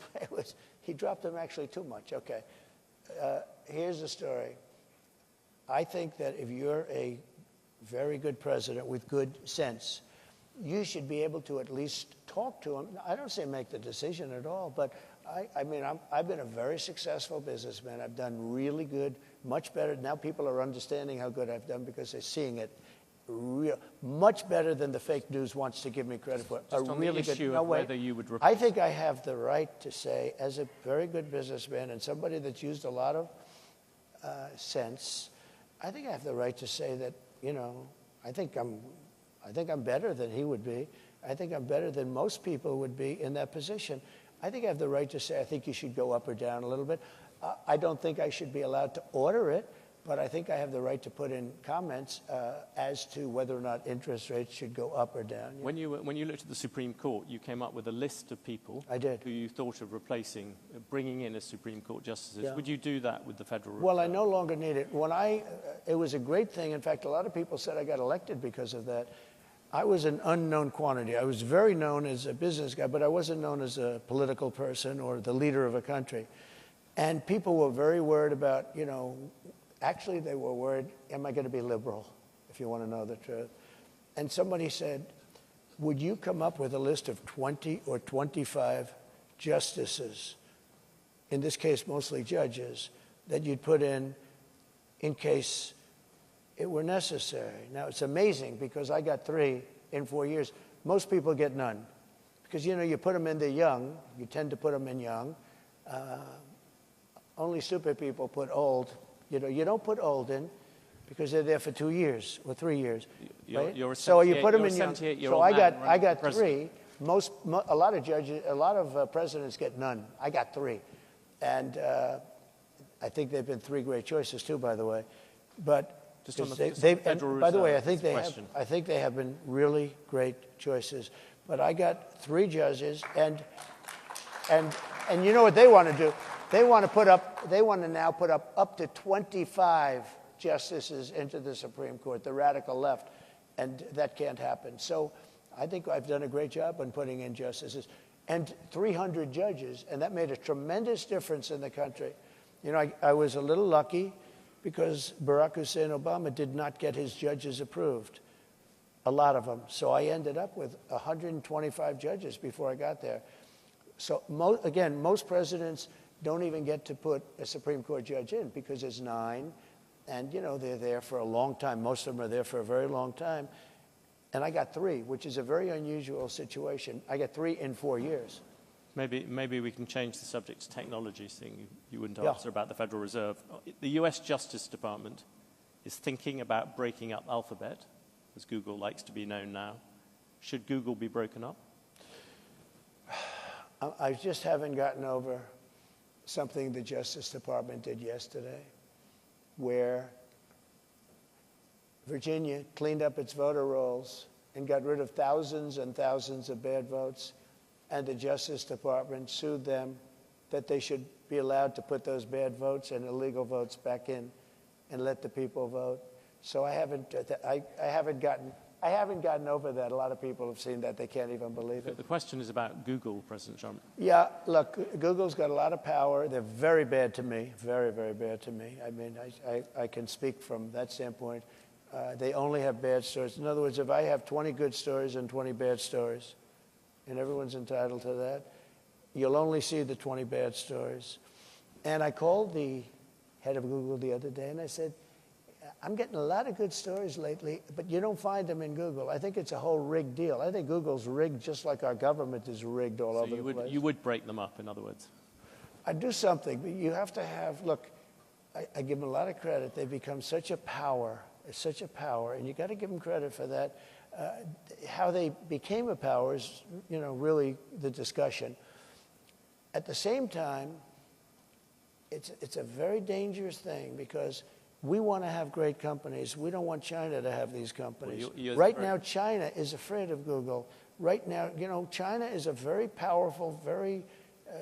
[SPEAKER 3] he dropped them actually too much. Okay. Here's the story. I think that if you're a very good president with good sense, you should be able to at least talk to him. I don't say make the decision at all, but I've been a very successful businessman. I've done really good, much better. Now people are understanding how good I've done because they're seeing it much better than the fake news wants to give me credit for.
[SPEAKER 2] Just on really the issue of whether you would replace.
[SPEAKER 3] I think I have the right to say, as a very good businessman and somebody that's used a lot of sense, I think I have the right to say that, you know, I think I'm better than he would be. I think I'm better than most people would be in that position. I think I have the right to say I think you should go up or down a little bit. I don't think I should be allowed to order it, but I think I have the right to put in comments as to whether or not interest rates should go up or down.
[SPEAKER 2] When you looked at the Supreme Court, you came up with a list of people
[SPEAKER 3] I did.
[SPEAKER 2] who you thought of replacing, bringing in as Supreme Court justices.
[SPEAKER 3] Yeah.
[SPEAKER 2] Would you do that with the Federal Reserve?
[SPEAKER 3] Well, I no longer need it. It was a great thing. In fact, a lot of people said I got elected because of that. I was an unknown quantity. I was very known as a business guy, but I wasn't known as a political person or the leader of a country. And people were very worried about, you know, actually they were worried, am I going to be liberal, if you want to know the truth? And somebody said, would you come up with a list of 20 or 25 justices, in this case mostly judges, that you'd put in case it were necessary? Now, it's amazing because I got 3 in 4 years. Most people get none because, you know, you put them in, they're young. You tend to put them in young. Only stupid people put old. You know, you don't put old in because they're there for 2 years or 3 years. Right? So you put them in young. So I got 3. A lot of judges, a lot of presidents get none. I got 3. And I think they've been 3 great choices too, by the way. But
[SPEAKER 2] just on
[SPEAKER 3] by the way, I think they have been really great choices. But I got 3 judges, and you know what they want to do? They want to now put up to 25 justices into the Supreme Court, the radical left. And that can't happen. So I think I've done a great job on putting in justices. And 300 judges, and that made a tremendous difference in the country. You know, I was a little lucky because Barack Hussein Obama did not get his judges approved, a lot of them. So I ended up with 125 judges before I got there. So again, most presidents don't even get to put a Supreme Court judge in because there's 9, and you know they're there for a long time. Most of them are there for a very long time. And I got 3, which is a very unusual situation. I got 3 in 4 years.
[SPEAKER 2] Maybe we can change the subject to technology, seeing you wouldn't answer about the Federal Reserve. The US Justice Department is thinking about breaking up Alphabet, as Google likes to be known now. Should Google be broken up?
[SPEAKER 3] I just haven't gotten over something the Justice Department did yesterday, where Virginia cleaned up its voter rolls and got rid of thousands and thousands of bad votes, and the Justice Department sued them that they should be allowed to put those bad votes and illegal votes back in and let the people vote. So I haven't gotten over that. A lot of people have seen that. They can't even believe it.
[SPEAKER 2] The question is about Google, President Trump.
[SPEAKER 3] Yeah, look, Google's got a lot of power. They're very bad to me, very, very bad to me. I mean, I can speak from that standpoint. They only have bad stories. In other words, if I have 20 good stories and 20 bad stories, and everyone's entitled to that, you'll only see the 20 bad stories. And I called the head of Google the other day, and I said, I'm getting a lot of good stories lately, but you don't find them in Google. I think it's a whole rigged deal. I think Google's rigged just like our government is rigged all over the place.
[SPEAKER 2] You would break them up, in other words?
[SPEAKER 3] I'd do something, but you have to have, look, I give them a lot of credit. They've become such a power. It's such a power, and you got to give them credit for that. How they became a power is, you know, really the discussion. At the same time, it's a very dangerous thing because we want to have great companies. We don't want China to have these companies.
[SPEAKER 2] Well,
[SPEAKER 3] right now, China is afraid of Google. Right now, you know, China is a very powerful, very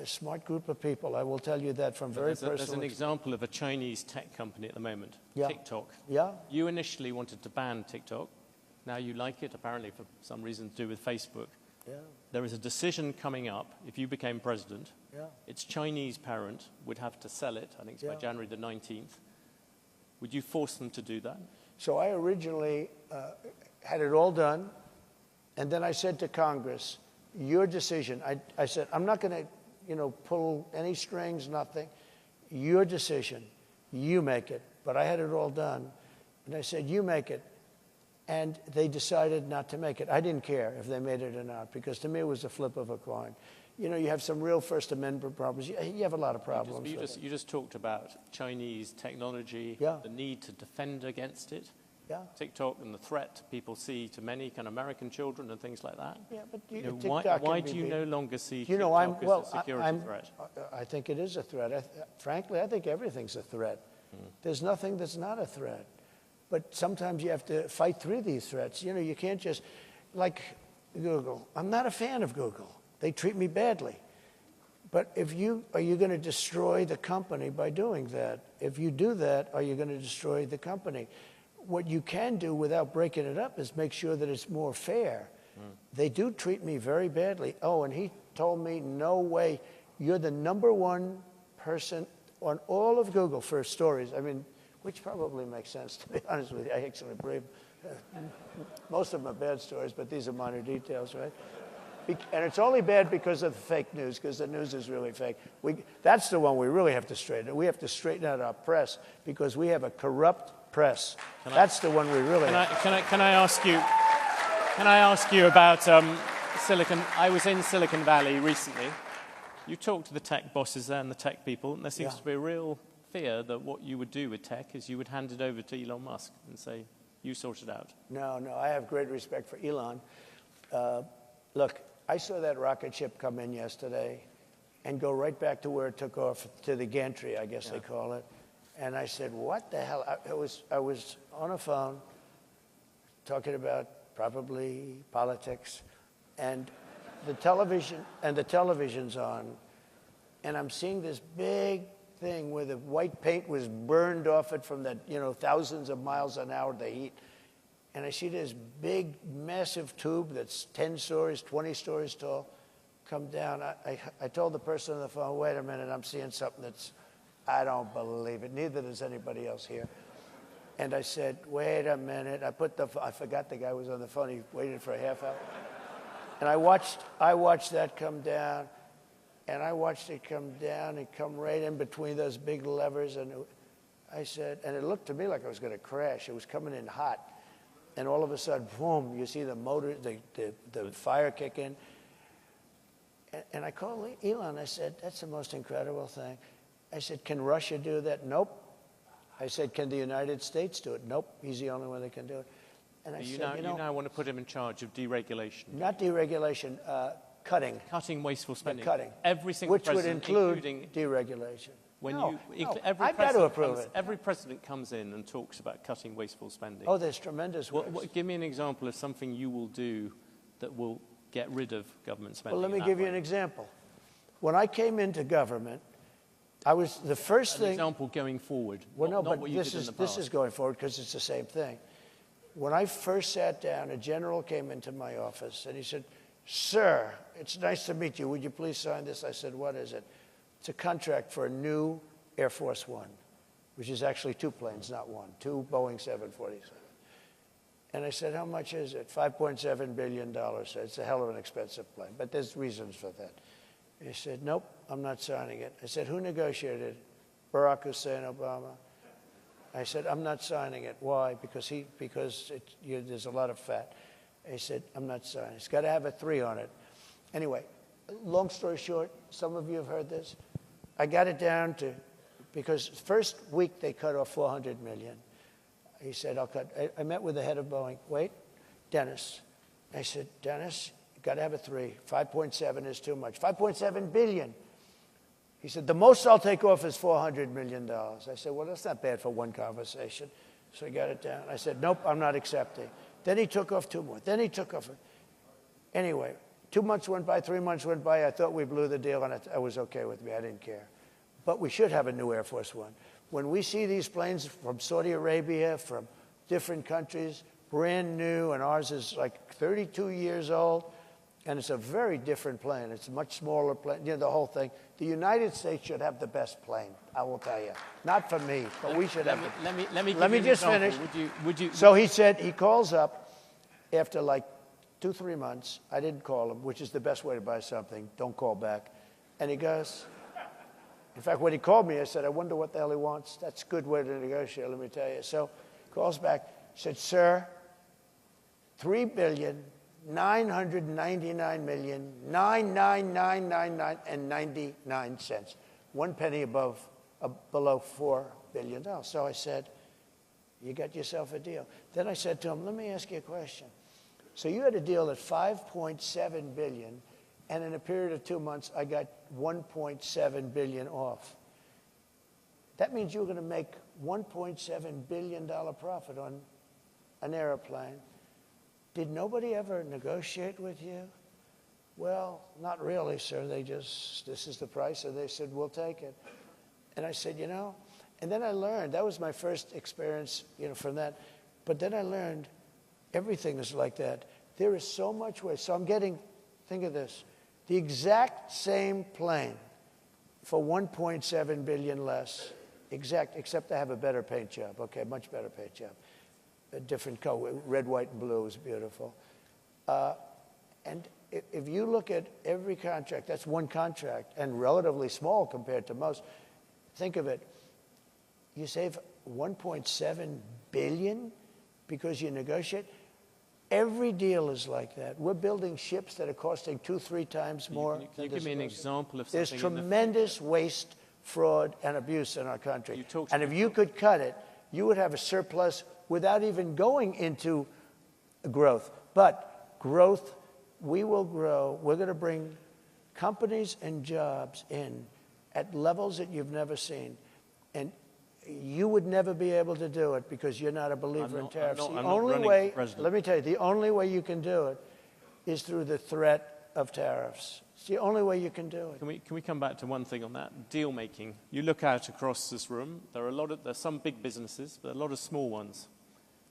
[SPEAKER 3] smart group of people. I will tell you that from very personal experience.
[SPEAKER 2] There's an example of a Chinese tech company at the moment,
[SPEAKER 3] yeah.
[SPEAKER 2] TikTok.
[SPEAKER 3] Yeah.
[SPEAKER 2] You initially wanted to ban TikTok. Now you like it, apparently for some reason to do with Facebook.
[SPEAKER 3] Yeah.
[SPEAKER 2] There is a decision coming up, if you became president, its Chinese parent would have to sell it, I think it's by January the 19th. Would you force them to do that?
[SPEAKER 3] So I originally had it all done, and then I said to Congress, your decision. I said, I'm not going to, you know, pull any strings, nothing. Your decision. You make it. But I had it all done. And I said, you make it. And they decided not to make it. I didn't care if they made it or not, because to me it was a flip of a coin. You know, you have some real First Amendment problems. You have a lot of problems.
[SPEAKER 2] You just talked about Chinese technology, the need to defend against it.
[SPEAKER 3] Yeah.
[SPEAKER 2] TikTok and the threat people see to many kind of American children and things like that.
[SPEAKER 3] Yeah, but
[SPEAKER 2] why do you no longer see TikTok as a security threat?
[SPEAKER 3] I think it is a threat. Frankly, I think everything's a threat. There's nothing that's not a threat. But sometimes you have to fight through these threats. You know, you can't just, like Google. I'm not a fan of Google. They treat me badly. But are you going to destroy the company by doing that? If you do that, are you going to destroy the company? What you can do without breaking it up is make sure that it's more fair. They do treat me very badly. Oh, and he told me, no way, you're the #1 person on all of Google for stories. I mean, which probably makes sense, to be honest with you. I actually believe most of them are bad stories, but these are minor details, right? And it's only bad because of the fake news, because the news is really fake. That's the one we really have to straighten. We have to straighten out our press, because we have a corrupt press. That's the one we really have.
[SPEAKER 2] Can I ask you about Silicon? I was in Silicon Valley recently. You talked to the tech bosses there and the tech people, and there seems to be a real fear that what you would do with tech is you would hand it over to Elon Musk and say, you sort it out.
[SPEAKER 3] No, I have great respect for Elon. Look, I saw that rocket ship come in yesterday and go right back to where it took off, to the gantry, I guess they call it. And I said, what the hell? I was on a phone talking about probably politics, and the television's on, and I'm seeing this big thing where the white paint was burned off it from the, thousands of miles an hour, the heat. and I see this big, massive tube that's 10 stories, 20 stories tall come down. I told the person on the phone, wait a minute, I'm seeing something that's, I don't believe it. Neither does anybody else here. And I said, wait a minute. I forgot the guy was on the phone. He waited for a half hour. And I watched that come down, and I watched it come down and come right in between those big levers. And I said, and it looked to me like it was going to crash. It was coming in hot. And all of a sudden, boom, you see the motor, the fire kick in. And I called Elon. I said, that's the most incredible thing. I said, can Russia do that? Nope. I said, can the United States do it? Nope. He's the only one that can do it. And I said,
[SPEAKER 2] you now want to put him in charge of deregulation.
[SPEAKER 3] Not deregulation, cutting.
[SPEAKER 2] Cutting wasteful spending.
[SPEAKER 3] Cutting.
[SPEAKER 2] Every single
[SPEAKER 3] which would
[SPEAKER 2] president,
[SPEAKER 3] include deregulation.
[SPEAKER 2] I've
[SPEAKER 3] got to approve it.
[SPEAKER 2] Every president comes in and talks about cutting wasteful spending.
[SPEAKER 3] Oh, there's tremendous ways.
[SPEAKER 2] Give me an example of something you will do that will get rid of government spending.
[SPEAKER 3] Well, let me give you an example. When I came into government, I was the first thing.
[SPEAKER 2] An example going forward.
[SPEAKER 3] Well, no,
[SPEAKER 2] not
[SPEAKER 3] but
[SPEAKER 2] what you did in the past.
[SPEAKER 3] this is going forward because it's the same thing. When I first sat down, a general came into my office and he said, "Sir, it's nice to meet you. Would you please sign this?" I said, "What is it?" It's a contract for a new Air Force One, which is actually 2 planes, not one, 2 Boeing 747. And I said, "How much is it?" $5.7 billion. So it's a hell of an expensive plane, but there's reasons for that. He said, "Nope, I'm not signing it." I said, "Who negotiated? Barack Hussein Obama?" I said, "I'm not signing it." Why? Because there's a lot of fat. He said, "I'm not signing it. It's got to have a 3 on it." Anyway, long story short, some of you have heard this. I got it down to, because first week they cut off $400 million. He said, "I'll cut." I met with the head of Boeing. Wait, Dennis. I said, "Dennis, you got to have a 3. 5.7 is too much. 5.7 billion. He said, "The most I'll take off is $400 million. I said, "Well, that's not bad for one conversation." So he got it down. I said, "Nope, I'm not accepting." Then he took off 2 more. Then he took off. Anyway, 2 months went by, 3 months went by. I thought we blew the deal, and it was okay with me. I didn't care. But we should have a new Air Force One. When we see these planes from Saudi Arabia, from different countries, brand new, and ours is like 32 years old, and it's a very different plane. It's a much smaller plane, the whole thing. The United States should have the best plane, I will tell you. Not for me, but we should have it.
[SPEAKER 2] Let me
[SPEAKER 3] just
[SPEAKER 2] finish.
[SPEAKER 3] Finish. So he said, he calls up after like 2-3 months. I didn't call him, which is the best way to buy something. Don't call back. And he goes, in fact, when he called me, I said, "I wonder what the hell he wants." That's a good way to negotiate, let me tell you. So he calls back, said, "Sir, $3,999,999,99 1 penny below $4 billion. So I said, "You got yourself a deal." Then I said to him, "Let me ask you a question. So you had a deal at $5.7 billion, and in a period of 2 months, I got $1.7 billion off. That means you were going to make $1.7 billion profit on an airplane. Did nobody ever negotiate with you?" "Well, not really, sir. This is the price." And they said, "We'll take it." And I said, and then I learned, that was my first experience, from that. But then I learned everything is like that. There is so much waste. So I'm getting, think of this, the exact same plane for $1.7 billion less, except I have a better paint job. Okay, much better paint job. A different color, red, white, and blue is beautiful. And if you look at every contract, that's one contract, and relatively small compared to most. Think of it. You save $1.7 billion because you negotiate. Every deal is like that. We're building ships that are costing 2-3 times more.
[SPEAKER 2] Can you give me an example of something?
[SPEAKER 3] There's tremendous waste, fraud, and abuse in our country. And if you could cut it, you would have a surplus without even going into growth. But growth, we will grow. We're going to bring companies and jobs in at levels that you've never seen. And you would never be able to do it because you're not a believer in tariffs. The only way, let me tell you, the only way you can do it is through the threat of tariffs. It's the only way you can do it.
[SPEAKER 2] Can we come back to one thing on that? Deal making. You look out across this room, there's some big businesses, but a lot of small ones.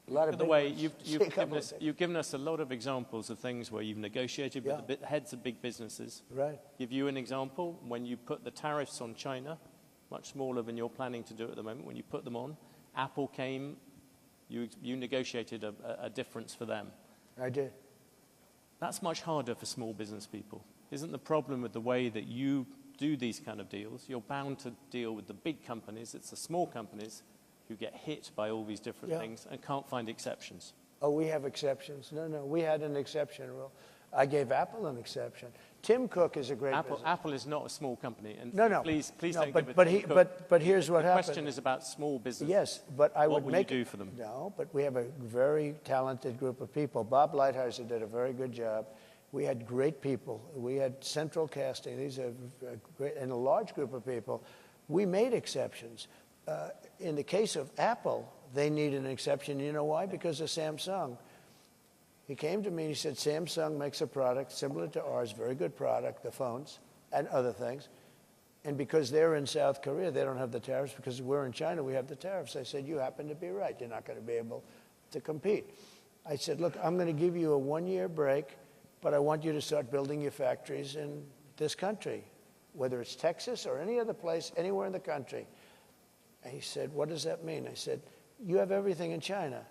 [SPEAKER 3] A lot
[SPEAKER 2] By
[SPEAKER 3] of
[SPEAKER 2] the
[SPEAKER 3] big
[SPEAKER 2] way,
[SPEAKER 3] ones.
[SPEAKER 2] you've given us a lot of examples of things where you've negotiated with the heads of big businesses.
[SPEAKER 3] Right.
[SPEAKER 2] Give you an example. When you put the tariffs on China, much smaller than you're planning to do at the moment, when you put them on, Apple came, you negotiated a difference for them.
[SPEAKER 3] I did.
[SPEAKER 2] That's much harder for small business people. Isn't the problem with the way that you do these kind of deals? You're bound to deal with the big companies. It's the small companies who get hit by all these different things and can't find exceptions.
[SPEAKER 3] Oh, we have exceptions. No, we had an exception rule. I gave Apple an exception. Tim Cook is a great business.
[SPEAKER 2] Apple is not a small company. And
[SPEAKER 3] No.
[SPEAKER 2] Please
[SPEAKER 3] no,
[SPEAKER 2] don't
[SPEAKER 3] but,
[SPEAKER 2] give it
[SPEAKER 3] but,
[SPEAKER 2] to
[SPEAKER 3] he,
[SPEAKER 2] Tim Cook.
[SPEAKER 3] but here's what happened.
[SPEAKER 2] The question is about small business.
[SPEAKER 3] Yes, but I
[SPEAKER 2] What
[SPEAKER 3] would
[SPEAKER 2] will
[SPEAKER 3] make
[SPEAKER 2] you do for them?
[SPEAKER 3] No, but we have a very talented group of people. Bob Lighthizer did a very good job. We had great people. We had central casting. These are great, and a large group of people. We made exceptions. In the case of Apple, they needed an exception. You know why? Because of Samsung. He came to me and he said, Samsung makes a product similar to ours, very good product, the phones and other things. And because they're in South Korea, they don't have the tariffs. Because we're in China, we have the tariffs. I said, you happen to be right. You're not going to be able to compete. I said, look, I'm going to give you a 1-year break, but I want you to start building your factories in this country, whether it's Texas or any other place, anywhere in the country. And he said, what does that mean? I said, you have everything in China.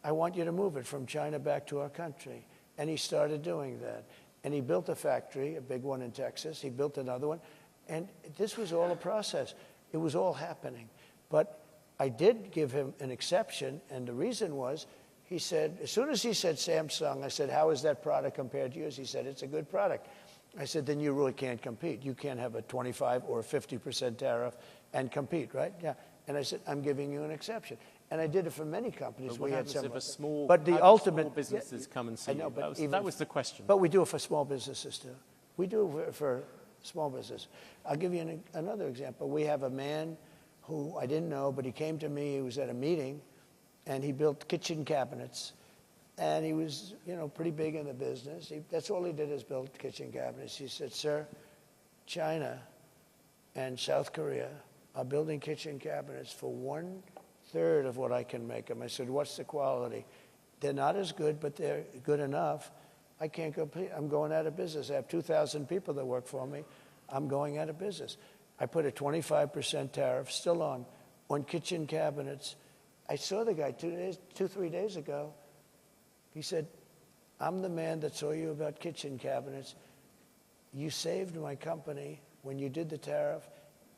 [SPEAKER 3] I want you to move it from China back to our country. And he started doing that. And he built a factory, a big one in Texas. He built another one. And this was all a process. It was all happening. But I did give him an exception, and the reason was, he said, as soon as he said Samsung, I said, how is that product compared to yours? He said, it's a good product. I said, then you really can't compete. You can't have a 25 or 50% tariff and compete, right? Yeah. And I said, I'm giving you an exception. And I did it for many companies.
[SPEAKER 2] But what happens if a small, small businesses come and see you? That was the question.
[SPEAKER 3] But we do it for small businesses too. We do it for small business. I'll give you another example. We have a man who I didn't know, but he came to me. He was at a meeting, and he built kitchen cabinets. And he was, pretty big in the business. That's all he did is build kitchen cabinets. He said, sir, China and South Korea are building kitchen cabinets for 1/3 of what I can make them. I said, what's the quality? They're not as good, but they're good enough. I can't compete. I'm going out of business. I have 2,000 people that work for me. I'm going out of business. I put a 25% tariff still on kitchen cabinets. I saw the guy 3 days ago. He said, I'm the man that saw you about kitchen cabinets. You saved my company when you did the tariff,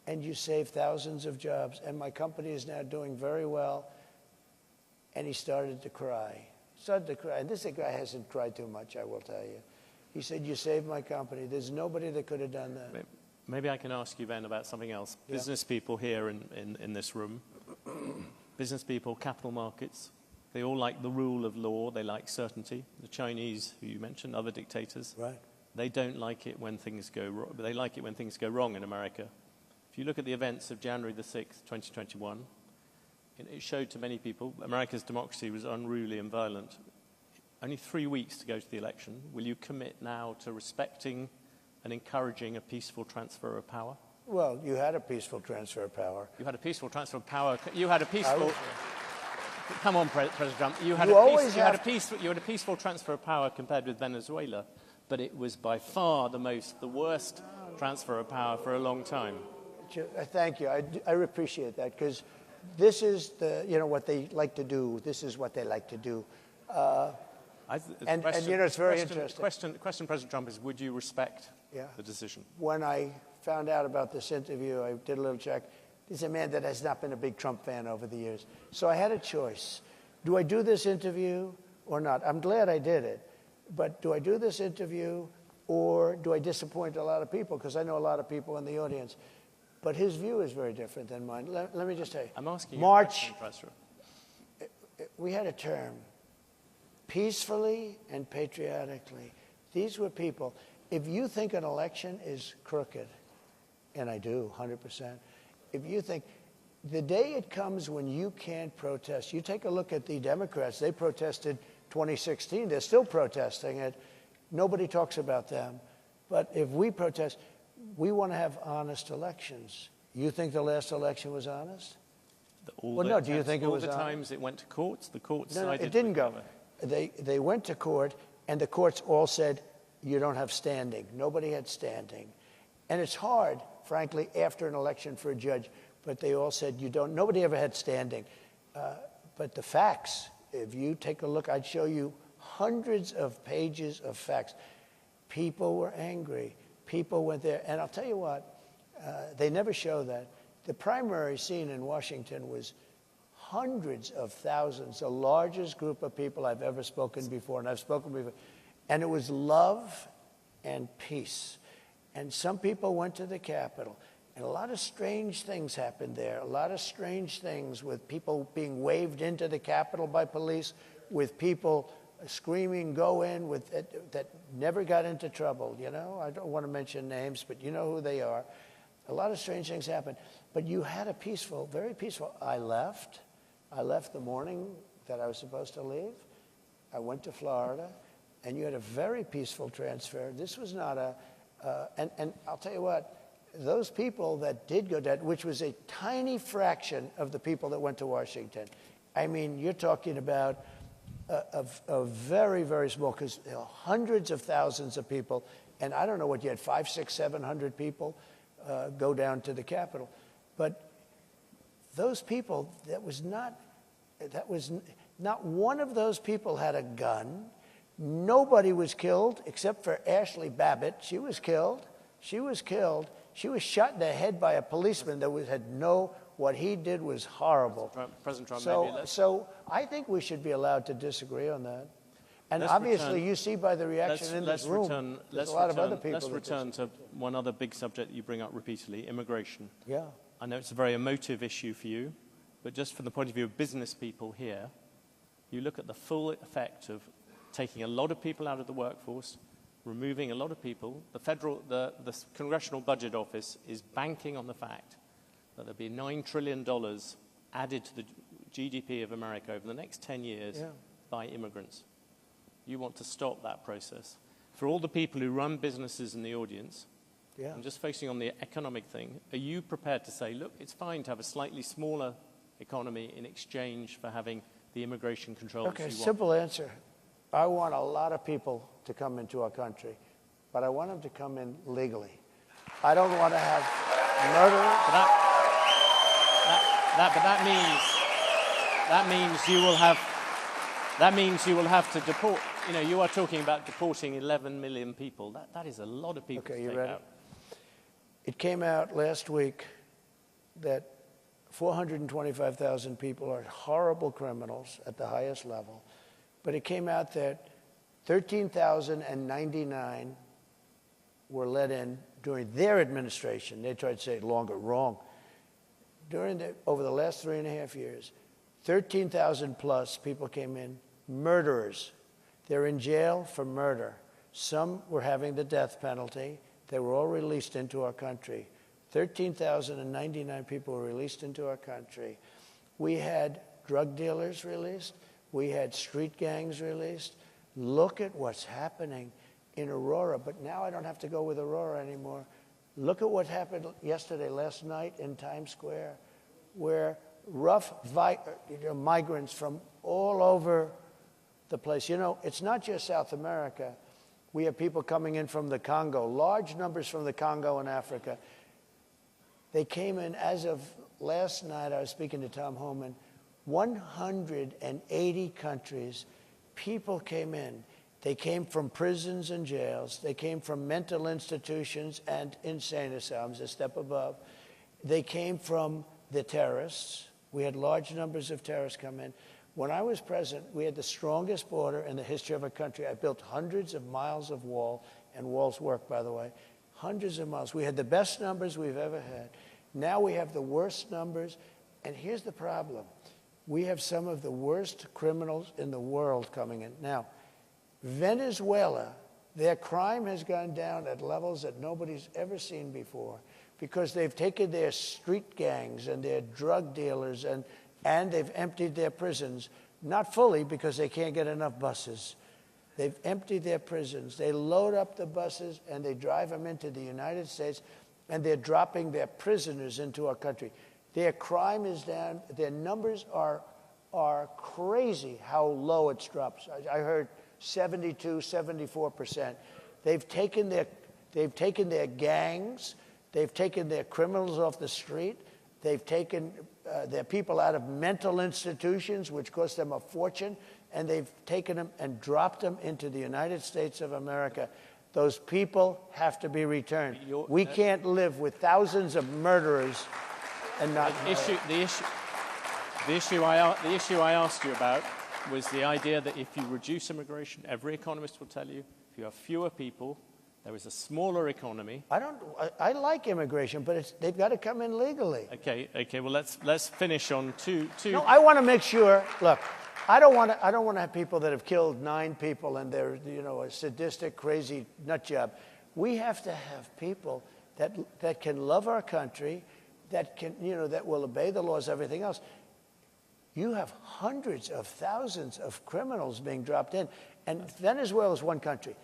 [SPEAKER 3] and you saved thousands of jobs, and my company is now doing very well. And he started to cry. And this guy hasn't cried too much, I will tell you. He said, you saved my company. There's nobody that could have done that.
[SPEAKER 2] Maybe I can ask you then about something else. Yeah. Business people here in this room, business people, capital markets, they all like the rule of law. They like certainty. The Chinese, who you mentioned, other dictators,
[SPEAKER 3] right?
[SPEAKER 2] They don't like it when things go wrong. They like it when things go wrong in America. If you look at the events of January the 6th, 2021, it showed to many people America's democracy was unruly and violent. Only 3 weeks to go to the election. Will you commit now to respecting and encouraging a peaceful transfer of power?
[SPEAKER 3] Well, you had a peaceful transfer of power.
[SPEAKER 2] You had a peaceful transfer of power. You had a peaceful... Come on, President Trump. You had a peaceful transfer of power compared with Venezuela, but it was by far the worst transfer of power for a long time.
[SPEAKER 3] Thank you. I appreciate that, because this is what they like to do. This is what they like to do. It's very interesting.
[SPEAKER 2] The question, President Trump, is would you respect the decision?
[SPEAKER 3] When I found out about this interview, I did a little check. He's a man that has not been a big Trump fan over the years. So I had a choice. Do I do this interview or not? I'm glad I did it. But do I do this interview, or do I disappoint a lot of people? Because I know a lot of people in the audience. But his view is very different than mine. Let me just tell you.
[SPEAKER 2] I'm asking
[SPEAKER 3] March,
[SPEAKER 2] you a question,
[SPEAKER 3] we had a term, peacefully and patriotically. These were people. If you think an election is crooked, and I do, 100%, if you think the day it comes when you can't protest, you take a look at the Democrats. They protested 2016. They're still protesting it. Nobody talks about them. But if we protest, we want to have honest elections. You think the last election was honest? Well, no, do you think it
[SPEAKER 2] all
[SPEAKER 3] was
[SPEAKER 2] the
[SPEAKER 3] on?
[SPEAKER 2] times it went to courts? The courts
[SPEAKER 3] No,
[SPEAKER 2] sided
[SPEAKER 3] it didn't
[SPEAKER 2] with
[SPEAKER 3] go.
[SPEAKER 2] whoever.
[SPEAKER 3] They went to court, and the courts all said, you don't have standing. Nobody had standing. And it's hard, frankly, after an election for a judge, but they all said you don't. Nobody ever had standing. But the facts, if you take a look, I'd show you hundreds of pages of facts. People were angry. People went there. And I'll tell you what, they never show that. The primary scene in Washington was hundreds of thousands, the largest group of people I've ever spoken before, and I've spoken before. And it was love and peace. And some people went to the Capitol. And a lot of strange things happened there. A lot of strange things with people being waved into the Capitol by police, with people screaming, go in, with that never got into trouble, you know? I don't want to mention names, but you know who they are. A lot of strange things happened. But you had a peaceful, very peaceful. I left the morning that I was supposed to leave. I went to Florida, and you had a very peaceful transfer. This was not a, and I'll tell you what, those people that did go dead, which was a tiny fraction of the people that went to Washington. I mean, you're talking about a very, very small, because hundreds of thousands of people, and I don't know what you had, 500, 600, 700 people go down to the Capitol. But those people, that was not one of those people had a gun. Nobody was killed except for Ashley Babbitt. She was killed. She was killed. She was shot in the head by a policeman that had what he did was horrible.
[SPEAKER 2] President Trump,
[SPEAKER 3] so I think we should be allowed to disagree on that. And obviously, you see by the reaction in this room, there's a lot of other people.
[SPEAKER 2] Let's return to one other big subject you bring up repeatedly, immigration.
[SPEAKER 3] Yeah.
[SPEAKER 2] I know it's a very emotive issue for you, but just from the point of view of business people here, you look at the full effect of taking a lot of people out of the workforce, removing a lot of people. The Congressional Budget Office is banking on the fact that there'll be $9 trillion added to the GDP of America over the next 10 years by immigrants. You want to stop that process. For all the people who run businesses in the audience, I'm just focusing on the economic thing, are you prepared to say, look, it's fine to have a slightly smaller economy in exchange for having the immigration controls you want?
[SPEAKER 3] Okay, simple answer. I want a lot of people to come into our country, but I want them to come in legally. I don't want to have murder.
[SPEAKER 2] But that means you will have to deport. You know, you are talking about deporting 11 million people. That is a lot of people to take out.
[SPEAKER 3] It came out last week that 425,000 people are horrible criminals at the highest level. But it came out that 13,099 were let in during their administration. They tried to say longer, wrong. Over the last 3.5 years, 13,000 plus people came in, murderers. They're in jail for murder. Some were having the death penalty. They were all released into our country. 13,099 people were released into our country. We had drug dealers released. We had street gangs released. Look at what's happening in Aurora. But now I don't have to go with Aurora anymore. Look at what happened last night in Times Square, where rough migrants from all over the place. You know, it's not just South America. We have people coming in from the Congo, large numbers from the Congo and Africa. They came in, as of last night, I was speaking to Tom Homan, 180 countries, people came in. They came from prisons and jails. They came from mental institutions and insane asylums, a step above. They came from the terrorists. We had large numbers of terrorists come in. When I was president, we had the strongest border in the history of our country. I built hundreds of miles of wall, and walls work, by the way, hundreds of miles. We had the best numbers we've ever had. Now we have the worst numbers, and here's the problem. We have some of the worst criminals in the world coming in. Now, Venezuela, their crime has gone down at levels that nobody's ever seen before because they've taken their street gangs and their drug dealers and they've emptied their prisons, not fully because they can't get enough buses. They've emptied their prisons. They load up the buses and they drive them into the United States, and they're dropping their prisoners into our country. Their crime is down. Their numbers are crazy how low it's dropped. I heard 72, 74%. They've taken their gangs. They've taken their criminals off the street. They've taken their people out of mental institutions, which cost them a fortune, and they've taken them and dropped them into the United States of America. Those people have to be returned. We can't live with thousands of murderers and not.
[SPEAKER 2] The issue I asked you about was the idea that if you reduce immigration, every economist will tell you, if you have fewer people, there is a smaller economy.
[SPEAKER 3] I like immigration, but they've got to come in legally.
[SPEAKER 2] Okay. Well, let's finish on two.
[SPEAKER 3] No, I want to make sure. Look, I don't want to have people that have killed 9 people and they're a sadistic, crazy nut job. We have to have people that can love our country, that can that will obey the laws, everything else. You have hundreds of thousands of criminals being dropped in, and Venezuela is one country.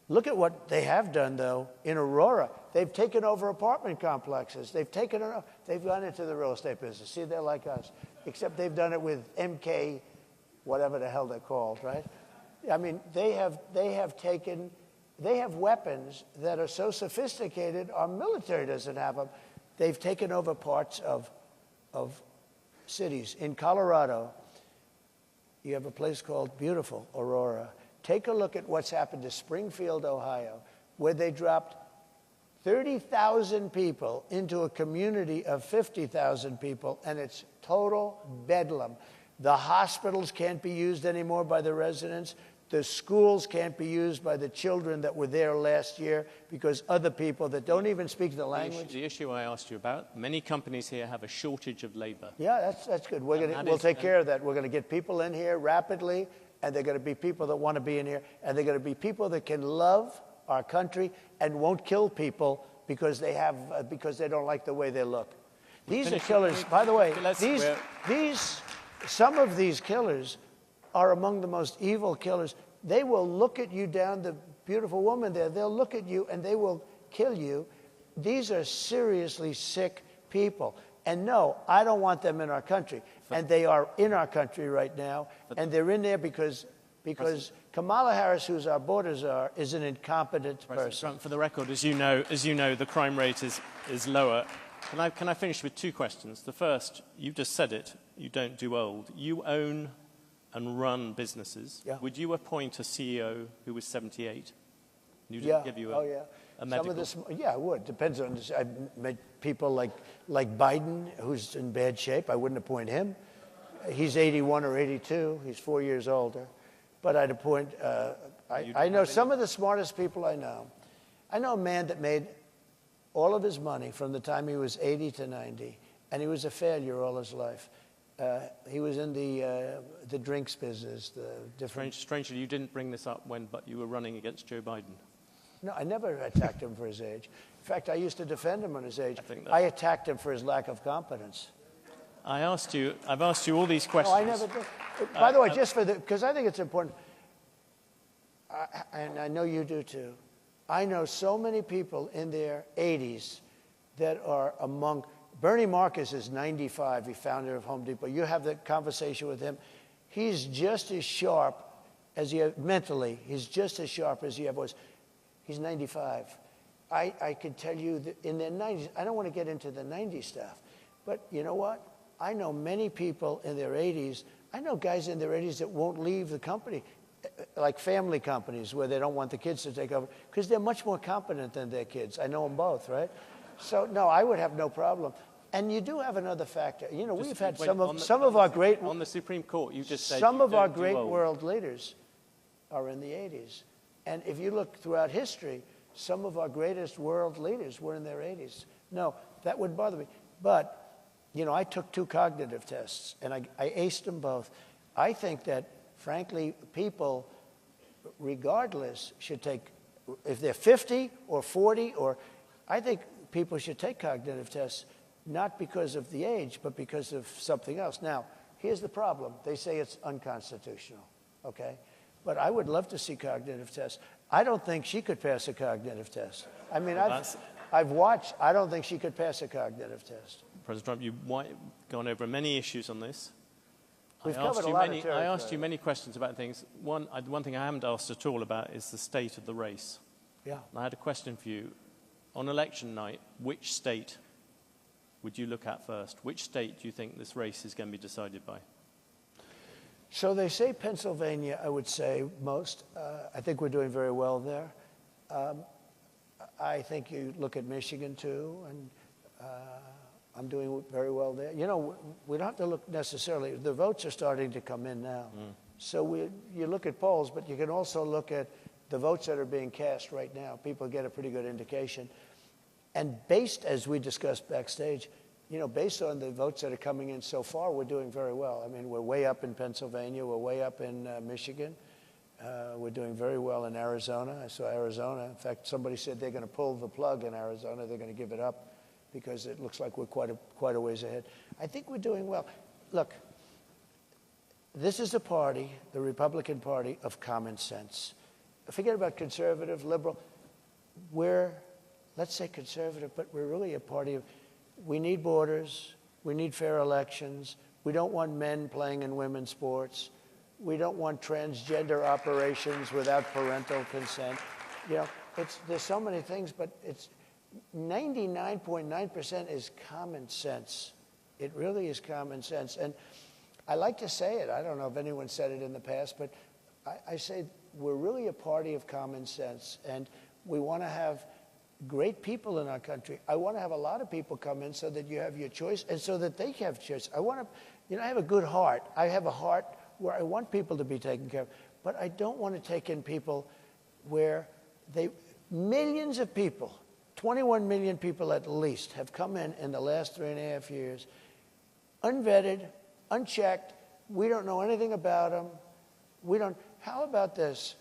[SPEAKER 3] Look at what they have done, though, in Aurora. They've taken over apartment complexes. They've gone into the real estate business. See, they're like us, except they've done it with MK, whatever the hell they're called, right? I mean, they have weapons that are so sophisticated, our military doesn't have them. They've taken over parts of cities. In Colorado, you have a place called beautiful Aurora. Take a look at what's happened to Springfield, Ohio, where they dropped 30,000 people into a community of 50,000 people, and it's total bedlam. The hospitals can't be used anymore by the residents. The schools can't be used by the children that were there last year because other people that don't even speak the language.
[SPEAKER 2] The issue I asked you about, many companies here have a shortage of labor.
[SPEAKER 3] Yeah, that's good. We'll take care of that. We're going to get people in here rapidly, and they're going to be people that want to be in here, and they're going to be people that can love our country and won't kill people because they don't like the way they look. These are killers. By the way, some of these killers are among the most evil killers. They will look at you down, the beautiful woman there, they'll look at you and they will kill you. These are seriously sick people. And no, I don't want them in our country. And they are in our country right now. And they're in there because Kamala Harris, who's our border czar, is an incompetent person.
[SPEAKER 2] For the record, as you know, the crime rate is lower. Can I finish with 2 questions? The first, you just said it, you don't do old. You own and run businesses.
[SPEAKER 3] Yeah.
[SPEAKER 2] Would you appoint a CEO who was 78? You
[SPEAKER 3] Yeah.
[SPEAKER 2] give you a medical?
[SPEAKER 3] Yeah, I would. Depends on this. I've met people like Biden, who's in bad shape. I wouldn't appoint him. He's 81 or 82. He's 4 years older. But I'd appoint. I know some of the smartest people I know. I know a man that made all of his money from the time he was 80 to 90, and he was a failure all his life. He was in the drinks business, the different.
[SPEAKER 2] Strangely, you didn't bring this up but you were running against Joe Biden.
[SPEAKER 3] No, I never attacked him for his age. In fact, I used to defend him on his age. I attacked him for his lack of competence.
[SPEAKER 2] I've asked you all these questions.
[SPEAKER 3] No, I never did. By the way, because I think it's important, and I know you do too. I know so many people in their 80s that are among. Bernie Marcus is 95, he founder of Home Depot. You have that conversation with him. He's just as sharp as he mentally. He's just as sharp as he ever was. He's 95. I can tell you that in their 90s, I don't want to get into the 90s stuff, but you know what? I know many people in their 80s. I know guys in their 80s that won't leave the company, like family companies where they don't want the kids to take over because they're much more competent than their kids. I know them both, right? So no, I would have no problem. And you do have another factor. You know, we've had some of our great
[SPEAKER 2] on the Supreme Court. You just said
[SPEAKER 3] some of our great world leaders are in the 80s, and if you look throughout history, some of our greatest world leaders were in their 80s. No, that would bother me. But you know, I took 2 cognitive tests, and I aced them both. I think that, frankly, people, regardless, should take, if they're 50 or 40, or I think people should take cognitive tests, not because of the age, but because of something else. Now, here's the problem. They say it's unconstitutional, okay? But I would love to see cognitive tests. I don't think she could pass a cognitive test. I mean, I've watched. I don't think she could pass a cognitive test.
[SPEAKER 2] President Trump. You've gone over many issues on this.
[SPEAKER 3] We've covered a lot of territory.
[SPEAKER 2] I asked you many questions about things. One thing I haven't asked at all about is the state of the race.
[SPEAKER 3] Yeah.
[SPEAKER 2] And I had a question for you. On election night, which state would you look at first? Which state do you think this race is going to be decided by?
[SPEAKER 3] So they say Pennsylvania, I would say most. I think we're doing very well there. I think you look at Michigan, too, and I'm doing very well there. You know, we don't have to look necessarily. The votes are starting to come in now. So you look at polls, but you can also look at the votes that are being cast right now. People get a pretty good indication. And based, as we discussed backstage, you know, based on the votes that are coming in so far, we're doing very well. I mean, we're way up in Pennsylvania. We're way up in Michigan. We're doing very well in Arizona. I saw Arizona. In fact, somebody said they're going to pull the plug in Arizona. They're going to give it up because it looks like we're quite a ways ahead. I think we're doing well. Look, this is a party, the Republican Party, of common sense. Forget about conservative, liberal. We're, let's say conservative, but we're really a party of, we need borders. We need fair elections. We don't want men playing in women's sports. We don't want transgender operations without parental consent. You know, there's so many things, but it's 99.9% is common sense. It really is common sense. And I like to say it. I don't know if anyone said it in the past, but I say we're really a party of common sense. And we want to have great people in our country. I want to have a lot of people come in so that you have your choice and so that they have choice. I want to, you know, I have a good heart. I have a heart where I want people to be taken care of. But I don't want to take in people where millions of people, 21 million people at least, have come in the last 3.5 years, unvetted, unchecked. We don't know anything about them. How about this?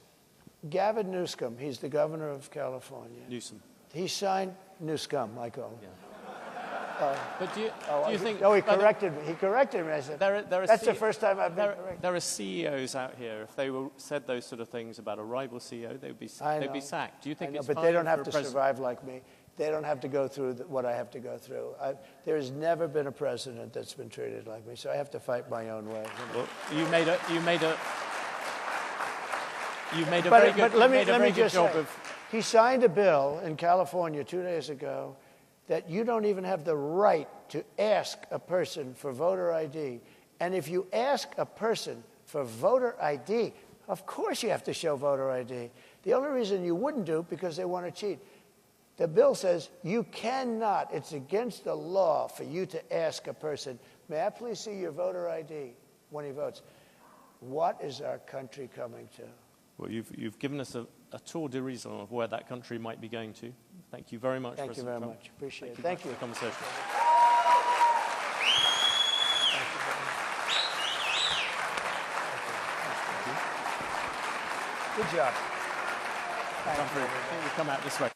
[SPEAKER 3] Gavin Newsom, he's the governor of California.
[SPEAKER 2] Newsom.
[SPEAKER 3] He signed Newsom, I call him.
[SPEAKER 2] Yeah. But do you think...
[SPEAKER 3] No, he corrected me. He corrected me. I said, that's the first time I've been corrected.
[SPEAKER 2] There are CEOs out here, if they said those sort of things about a rival CEO, they'd be sacked. Do you think it's
[SPEAKER 3] but they don't have to survive like me. They don't have to go through what I have to go through. There's never been a president that's been treated like me, so I have to fight my own way.
[SPEAKER 2] Well, you made a very good job of...
[SPEAKER 3] He signed a bill in California 2 days ago that you don't even have the right to ask a person for voter ID. And if you ask a person for voter ID, of course you have to show voter ID. The only reason you wouldn't do it because they want to cheat. The bill says you cannot, it's against the law for you to ask a person, may I please see your voter ID when he votes? What is our country coming to?
[SPEAKER 2] Well, you've given us a tour d'horizon of where that country might be going to. Thank you very much.
[SPEAKER 3] Thank you very much. Appreciate it. Thank you.
[SPEAKER 2] For the conversation.
[SPEAKER 3] Good job.
[SPEAKER 2] Thank you. Come out this way.